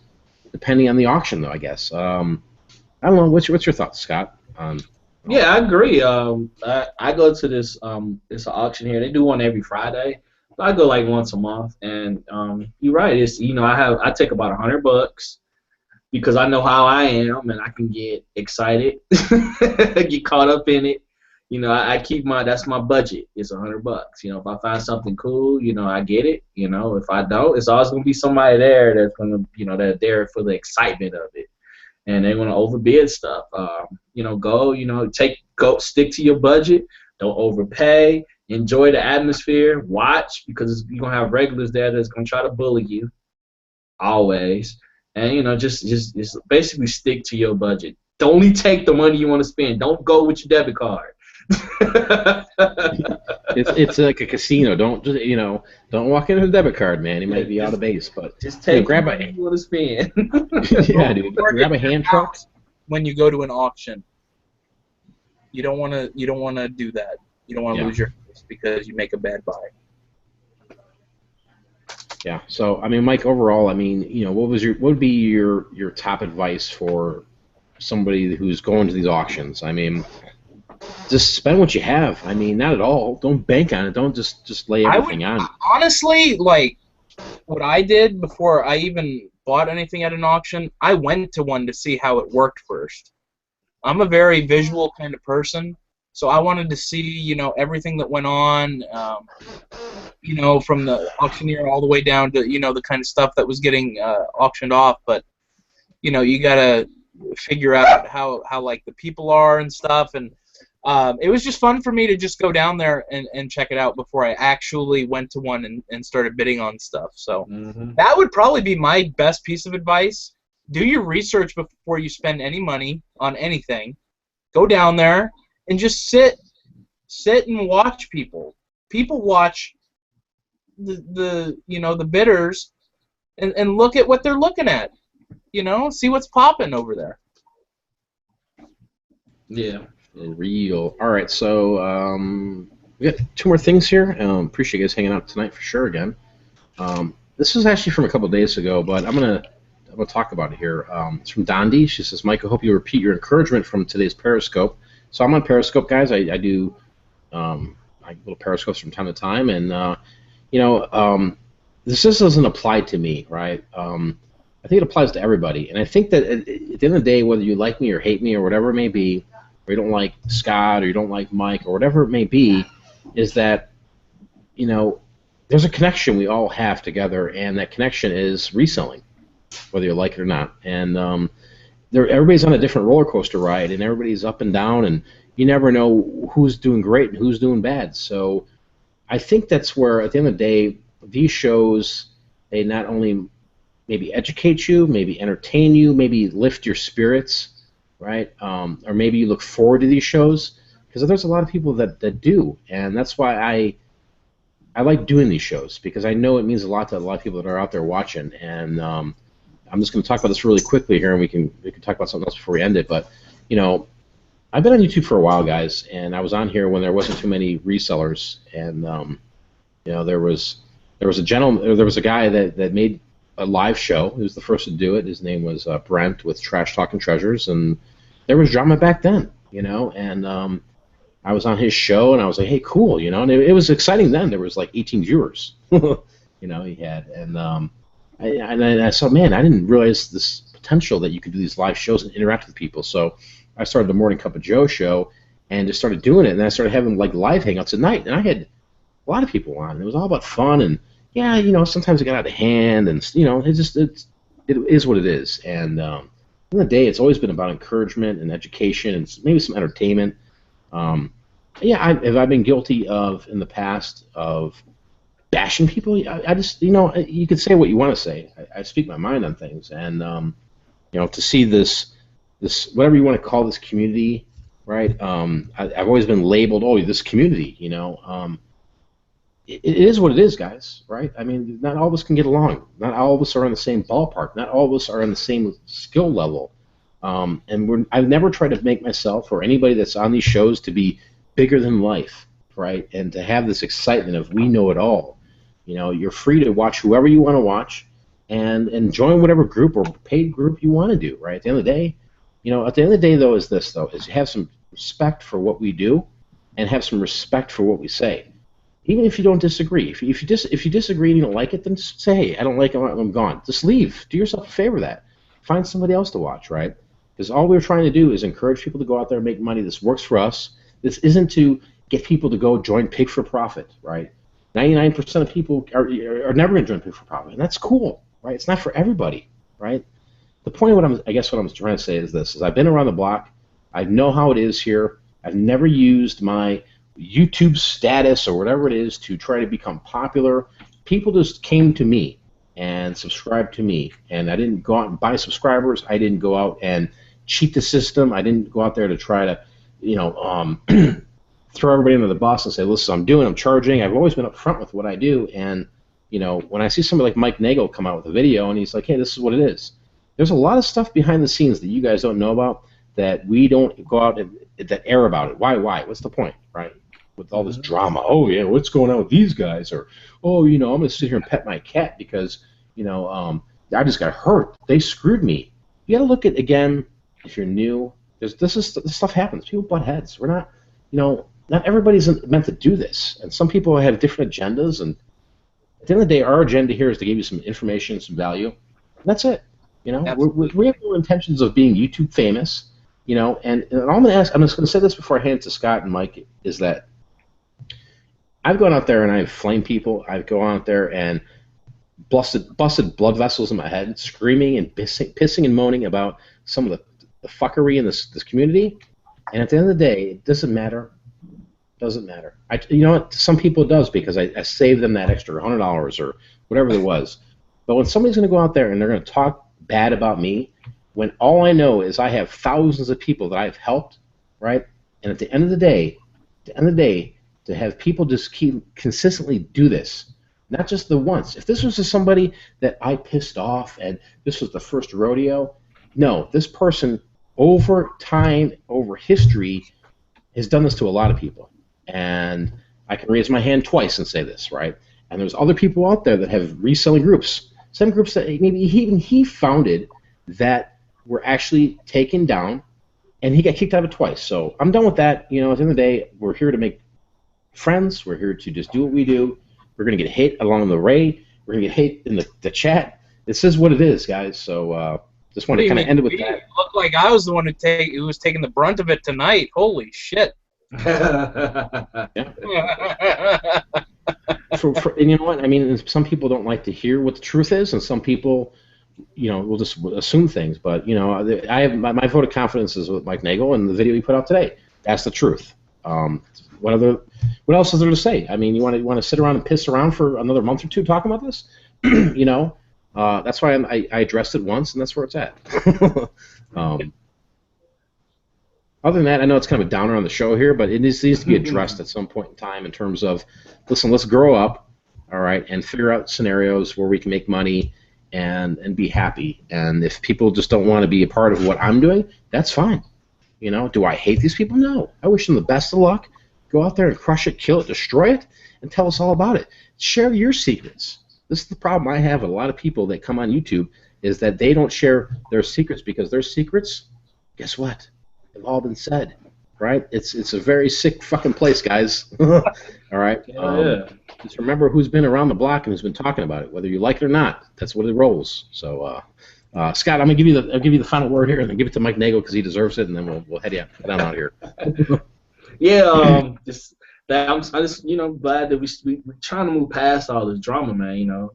depending on the auction, though, I guess. I don't know. What's your thoughts, Scott? Yeah, I agree. I go to this auction here. They do one every Friday. So I go like once a month, and you're right. It's I take about $100 because I know how I am, and I can get excited, get caught up in it. I keep that's my budget. It's $100. If I find something cool, I get it. If I don't, it's always gonna be somebody there that's gonna, they're there for the excitement of it, and they want to overbid stuff. Stick to your budget. Don't overpay. Enjoy the atmosphere. Watch, because you're gonna have regulars there that's gonna try to bully you, always. And just basically stick to your budget. Only take the money you want to spend. Don't go with your debit card. It's like a casino. Don't walk in with a debit card, man. He might be out of base, but just take grab what you want to spend. Yeah, dude. Grab a hand truck when you go to an auction. You don't want to do that. You don't want to lose your face because you make a bad buy. Yeah. So I mean, Mike, overall, I mean, what would be your top advice for somebody who's going to these auctions? I mean, just spend what you have. I mean, not at all. Don't bank on it. Don't just lay everything on. Honestly, like what I did before I even bought anything at an auction, I went to one to see how it worked first. I'm a very visual kind of person, so I wanted to see, everything that went on, from the auctioneer all the way down to, the kind of stuff that was getting auctioned off. But, you gotta figure out how like the people are and stuff, and it was just fun for me to just go down there and check it out before I actually went to one and started bidding on stuff. So that would probably be my best piece of advice. Do your research before you spend any money on anything. Go down there and just sit and watch people. People watch the bidders and look at what they're looking at. See what's popping over there. Yeah. Real. All right, so We got two more things here. Appreciate you guys hanging out tonight for sure again. This is actually from a couple of days ago, but I'm gonna talk about it here. It's from Dondi. She says, Mike, I hope you repeat your encouragement from today's Periscope. So I'm on Periscope, guys. I do little Periscopes from time to time, and this just doesn't apply to me, right? I think it applies to everybody, and I think that at the end of the day, whether you like me or hate me or whatever it may be, or you don't like Scott or you don't like Mike or whatever it may be, is that there's a connection we all have together, and that connection is reselling, whether you like it or not. And everybody's on a different roller coaster ride, and everybody's up and down, and you never know who's doing great and who's doing bad. So I think that's where, at the end of the day, these shows, they not only maybe educate you, maybe entertain you, maybe lift your spirits, right? Or maybe you look forward to these shows, because there's a lot of people that do, and that's why I like doing these shows, because I know it means a lot to a lot of people that are out there watching. And I'm just going to talk about this really quickly here, and we can talk about something else before we end it. But I've been on YouTube for a while, guys, and I was on here when there wasn't too many resellers, and there was a guy that made a live show. He was the first to do it. His name was Brent with Trash Talking Treasures, and there was drama back then, and I was on his show, and I was like, hey, cool, and it was exciting then. There was like 18 viewers, he had, and I saw, man, I didn't realize this potential that you could do these live shows and interact with people. So I started the Morning Cup of Joe show and just started doing it, and then I started having like live hangouts at night, and I had a lot of people on. It was all about fun, and sometimes it got out of hand, and it is what it is. And at the end of the day, it's always been about encouragement and education and maybe some entertainment. Have I been guilty of in the past of bashing people? I just, you can say what you want to say. I speak my mind on things, and to see this whatever you want to call this community, right? I've always been labeled, this community, It is what it is, guys, right? I mean, not all of us can get along. Not all of us are on the same ballpark. Not all of us are on the same skill level. I've never tried to make myself or anybody that's on these shows to be bigger than life, right? And to have this excitement of we know it all. You're free to watch whoever you want to watch, and join whatever group or paid group you want to do, right? At the end of the day, though, is have some respect for what we do, and have some respect for what we say. Even if you don't disagree, if you disagree and you don't like it, then just say, hey, I don't like it, I'm gone. Just leave. Do yourself a favor that. Find somebody else to watch, right? Because all we're trying to do is encourage people to go out there and make money. This works for us. This isn't to get people to go join Pig for Profit, right? 99% of people are never going to join Pig for Profit, and that's cool, right? It's not for everybody, right? The point of what I'm trying to say is this: is I've been around the block. I know how it is here. I've never used my YouTube status or whatever it is to try to become popular. People just came to me and subscribed to me, and I didn't go out and buy subscribers. I didn't go out and cheat the system. I didn't go out there to try to, throw everybody under the bus and say, listen, I'm charging. I've always been upfront with what I do, and when I see somebody like Mike Nagel come out with a video and he's like, hey, this is what it is. There's a lot of stuff behind the scenes that you guys don't know about that we don't go out and that air about it. Why? What's the point, right? With all this drama, what's going on with these guys? Or, I'm going to sit here and pet my cat because, I just got hurt. They screwed me. You got to look at, again, if you're new, this stuff happens. People butt heads. We're not, not everybody's meant to do this. And some people have different agendas. And at the end of the day, our agenda here is to give you some information, some value. And that's it. We have no intentions of being YouTube famous. And all I'm going to ask, I'm just going to say this before I hand it to Scott and Mike, is that I've gone out there and I've flamed people. I've gone out there and busted blood vessels in my head, screaming and pissing and moaning about some of the fuckery in this community. And at the end of the day, it doesn't matter. Doesn't matter. Some people it does, because I saved them that extra $100 or whatever it was. But when somebody's going to go out there and they're going to talk bad about me, when all I know is I have thousands of people that I've helped, right? And at the end of the day, to have people just keep consistently do this, not just the once. If this was just somebody that I pissed off and this was the first rodeo, no, this person over time, over history, has done this to a lot of people. And I can raise my hand twice and say this, right? And there's other people out there that have reselling groups, some groups that maybe even he founded that were actually taken down, and he got kicked out of it twice. So I'm done with that. You know, at the end of the day, we're here to make friends. We're here to just do what we do. We're going to get hate along the way. We're going to get hate in the chat. This is what it is, guys. So just want to kind of end it with that. It looked like I was the one who was taking the brunt of it tonight. Holy shit. Yeah. And you know what? I mean, some people don't like to hear what the truth is, and some people, you know, will just assume things. But, you know, I have my vote of confidence is with Mike Nagel and the video he put out today. That's the truth. What else is there to say? I mean, you want to sit around and piss around for another month or two talking about this? You know, that's why I addressed it once, and that's where it's at. Other than that, I know it's kind of a downer on the show here, but it needs to be addressed at some point in time in terms of, listen, let's grow up, all right, and figure out scenarios where we can make money and be happy. And if people just don't want to be a part of what I'm doing, that's fine. You know, do I hate these people? No. I wish them the best of luck. Go out there and crush it, kill it, destroy it, and tell us all about it. Share your secrets. This is the problem I have with a lot of people that come on YouTube, is that they don't share their secrets, because their secrets, guess what? They've all been said, right? It's a very sick fucking place, guys. All right? Just remember who's been around the block and who's been talking about it, whether you like it or not. That's what it rolls. So, Scott, I'm gonna give you the final word here, and then give it to Mike Nagel because he deserves it, and then we'll head on out here. Yeah, I'm just you know, glad that we're trying to move past all this drama, man. You know,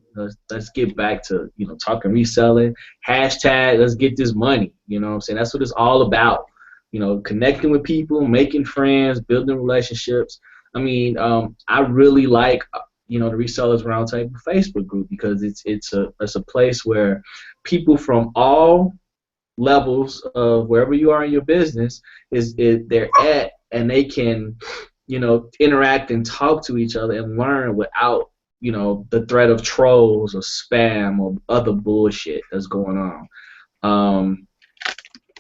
let's get back to, you know, talking reselling. Hashtag let's get this money. You know what I'm saying? That's what it's all about. You know, connecting with people, making friends, building relationships. I mean, I really like, you know, the Resellers Roundtable Facebook group, because it's a place where people from all levels of wherever you are in your business they're at, and they can, you know, interact and talk to each other and learn without, you know, the threat of trolls or spam or other bullshit that's going on.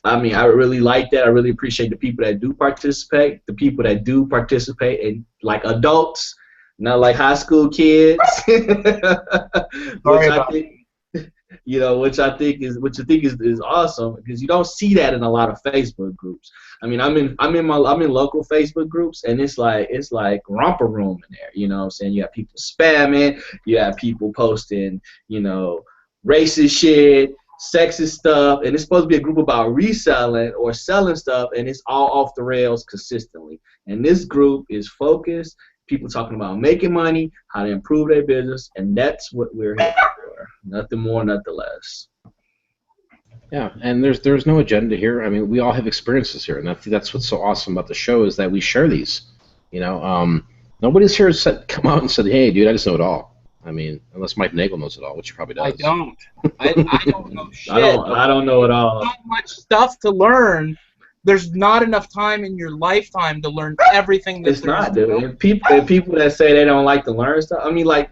I mean, I really like that. I really appreciate the people that do participate. The people that do participate, and like adults, not like high school kids. Which I think is awesome, because you don't see that in a lot of Facebook groups. I mean, I'm in local Facebook groups, and it's like romper room in there. You know what I'm saying? You have people spamming, you have people posting, you know, racist shit, sexist stuff, and it's supposed to be a group about reselling or selling stuff, and it's all off the rails consistently. And this group is focused, people talking about making money, how to improve their business, and that's what we're here for. Nothing more, nothing less. Yeah, and there's no agenda here. I mean, we all have experiences here, and that's what's so awesome about the show, is that we share these. You know, nobody's here come out and said, "Hey, dude, I just know it all." I mean, unless Mike Nagel knows it all, which he probably does. I don't. I don't know shit. I don't know it all. So much stuff to learn. There's not enough time in your lifetime to learn everything that it's not, dude. And people that say they don't like to learn stuff. I mean, like,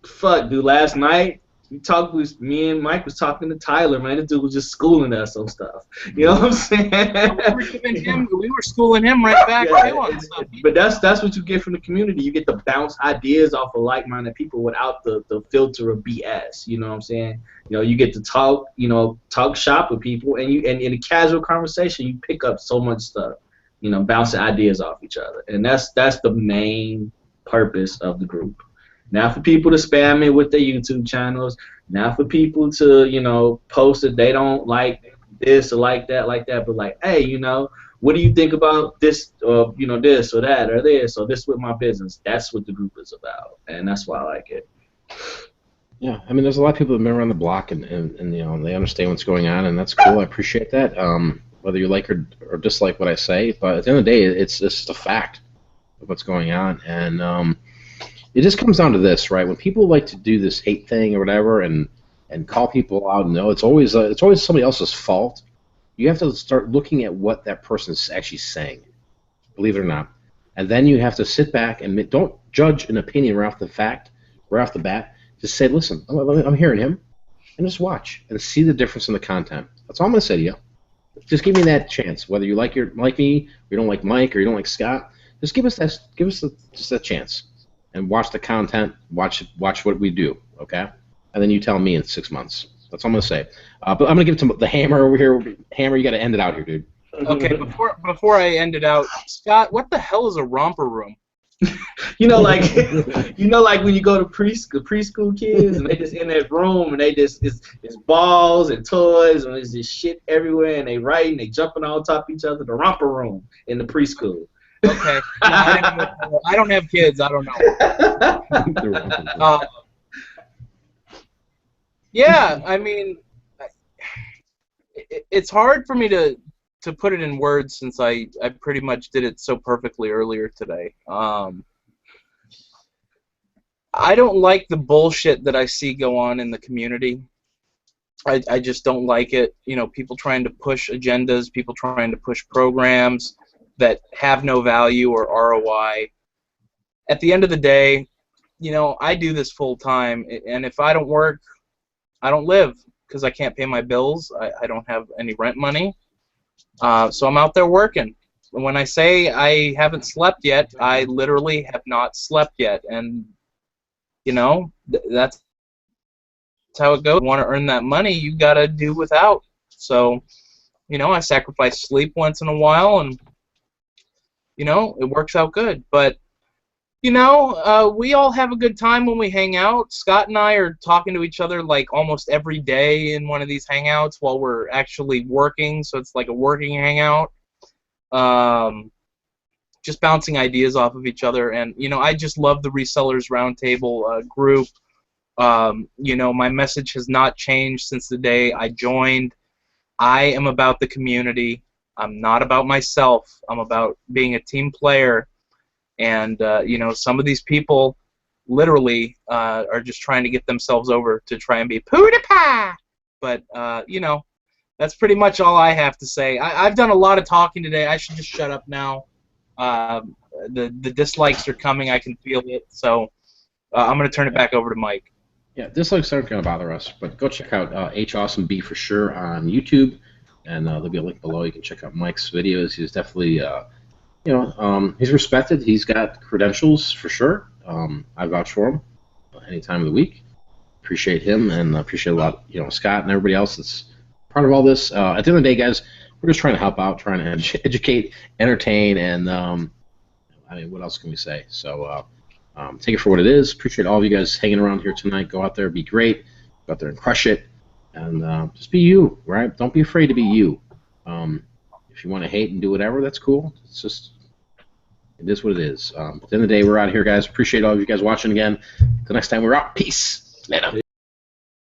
fuck, dude. Last night, me and Mike was talking to Tyler, man. This dude was just schooling us on stuff. You know what I'm saying? We were schooling him right back too on stuff. But that's what you get from the community. You get to bounce ideas off of like-minded people without the filter of BS. You know what I'm saying? You know, you get to talk shop with people, and in a casual conversation, you pick up so much stuff. You know, bouncing ideas off each other, and that's the main purpose of the group. Not for people to spam me with their YouTube channels. Not for people to, you know, post that they don't like this or like that. But like, hey, you know, what do you think about this, or, you know, this or that or this or this with my business? That's what the group is about, and that's why I like it. Yeah, I mean, there's a lot of people that have been around the block, and you know, they understand what's going on, and that's cool. I appreciate that. Whether you like or dislike what I say, but at the end of the day, it's just a fact of what's going on, and it just comes down to this, right? When people like to do this hate thing or whatever, and call people out, no, it's always somebody else's fault. You have to start looking at what that person is actually saying, believe it or not, and then you have to sit back and don't judge an opinion right off the bat. Just say, listen, I'm hearing him, and just watch and see the difference in the content. That's all I'm gonna say to you. Just give me that chance, whether you like me, or you don't like Mike, or you don't like Scott. just give us just a chance, and watch the content, watch what we do, okay? And then you tell me in 6 months. That's all I'm gonna say. But I'm gonna give it to the Hammer over here. Hammer, you got to end it out here, dude. Okay, before I end it out, Scott, what the hell is a romper room? You know, like when you go to preschool kids and they just in that room and they just it's balls and toys and there's just shit everywhere and they writing, they jumping on top of each other. The romper room in the preschool. Okay, no, I don't have kids. I don't know. Yeah, I mean, it's hard for me to put it in words since I pretty much did it so perfectly earlier today. I don't like the bullshit that I see go on in the community. I just don't like it. You know, people trying to push agendas, people trying to push programs that have no value or ROI. At the end of the day, you know, I do this full time, and if I don't work, I don't live because I can't pay my bills. I don't have any rent money. So I'm out there working. And when I say I haven't slept yet, I literally have not slept yet. And, you know, that's how it goes. If you want to earn that money, you got to do without. So, you know, I sacrifice sleep once in a while, and, you know, it works out good. But, you know, we all have a good time when we hang out. Scott and I are talking to each other like almost every day in one of these hangouts while we're actually working, so it's like a working hangout. Just bouncing ideas off of each other, and, you know, I just love the Resellers Roundtable group. You know, my message has not changed since the day I joined. I am about the community. I'm not about myself. I'm about being a team player. And, you know, some of these people literally are just trying to get themselves over to try and be PewDiePie. But, you know, that's pretty much all I have to say. I've done a lot of talking today. I should just shut up now. The dislikes are coming. I can feel it. So I'm going to turn it back over to Mike. Yeah, dislikes aren't going to bother us, but go check out HAwesomeB for sure on YouTube. And there'll be a link below. You can check out Mike's videos. He's definitely... you know, he's respected. He's got credentials for sure. I vouch for him any time of the week. Appreciate him and appreciate a lot, you know, Scott and everybody else that's part of all this. At the end of the day, guys, we're just trying to help out, trying to educate, entertain, and I mean, what else can we say? So take it for what it is. Appreciate all of you guys hanging around here tonight. Go out there, be great. Go out there and crush it, and just be you, right? Don't be afraid to be you. If you want to hate and do whatever, that's cool. It's just, it is what it is. At the end of the day, we're out here, guys. Appreciate all of you guys watching again. Till next time, we're out. Peace. Later.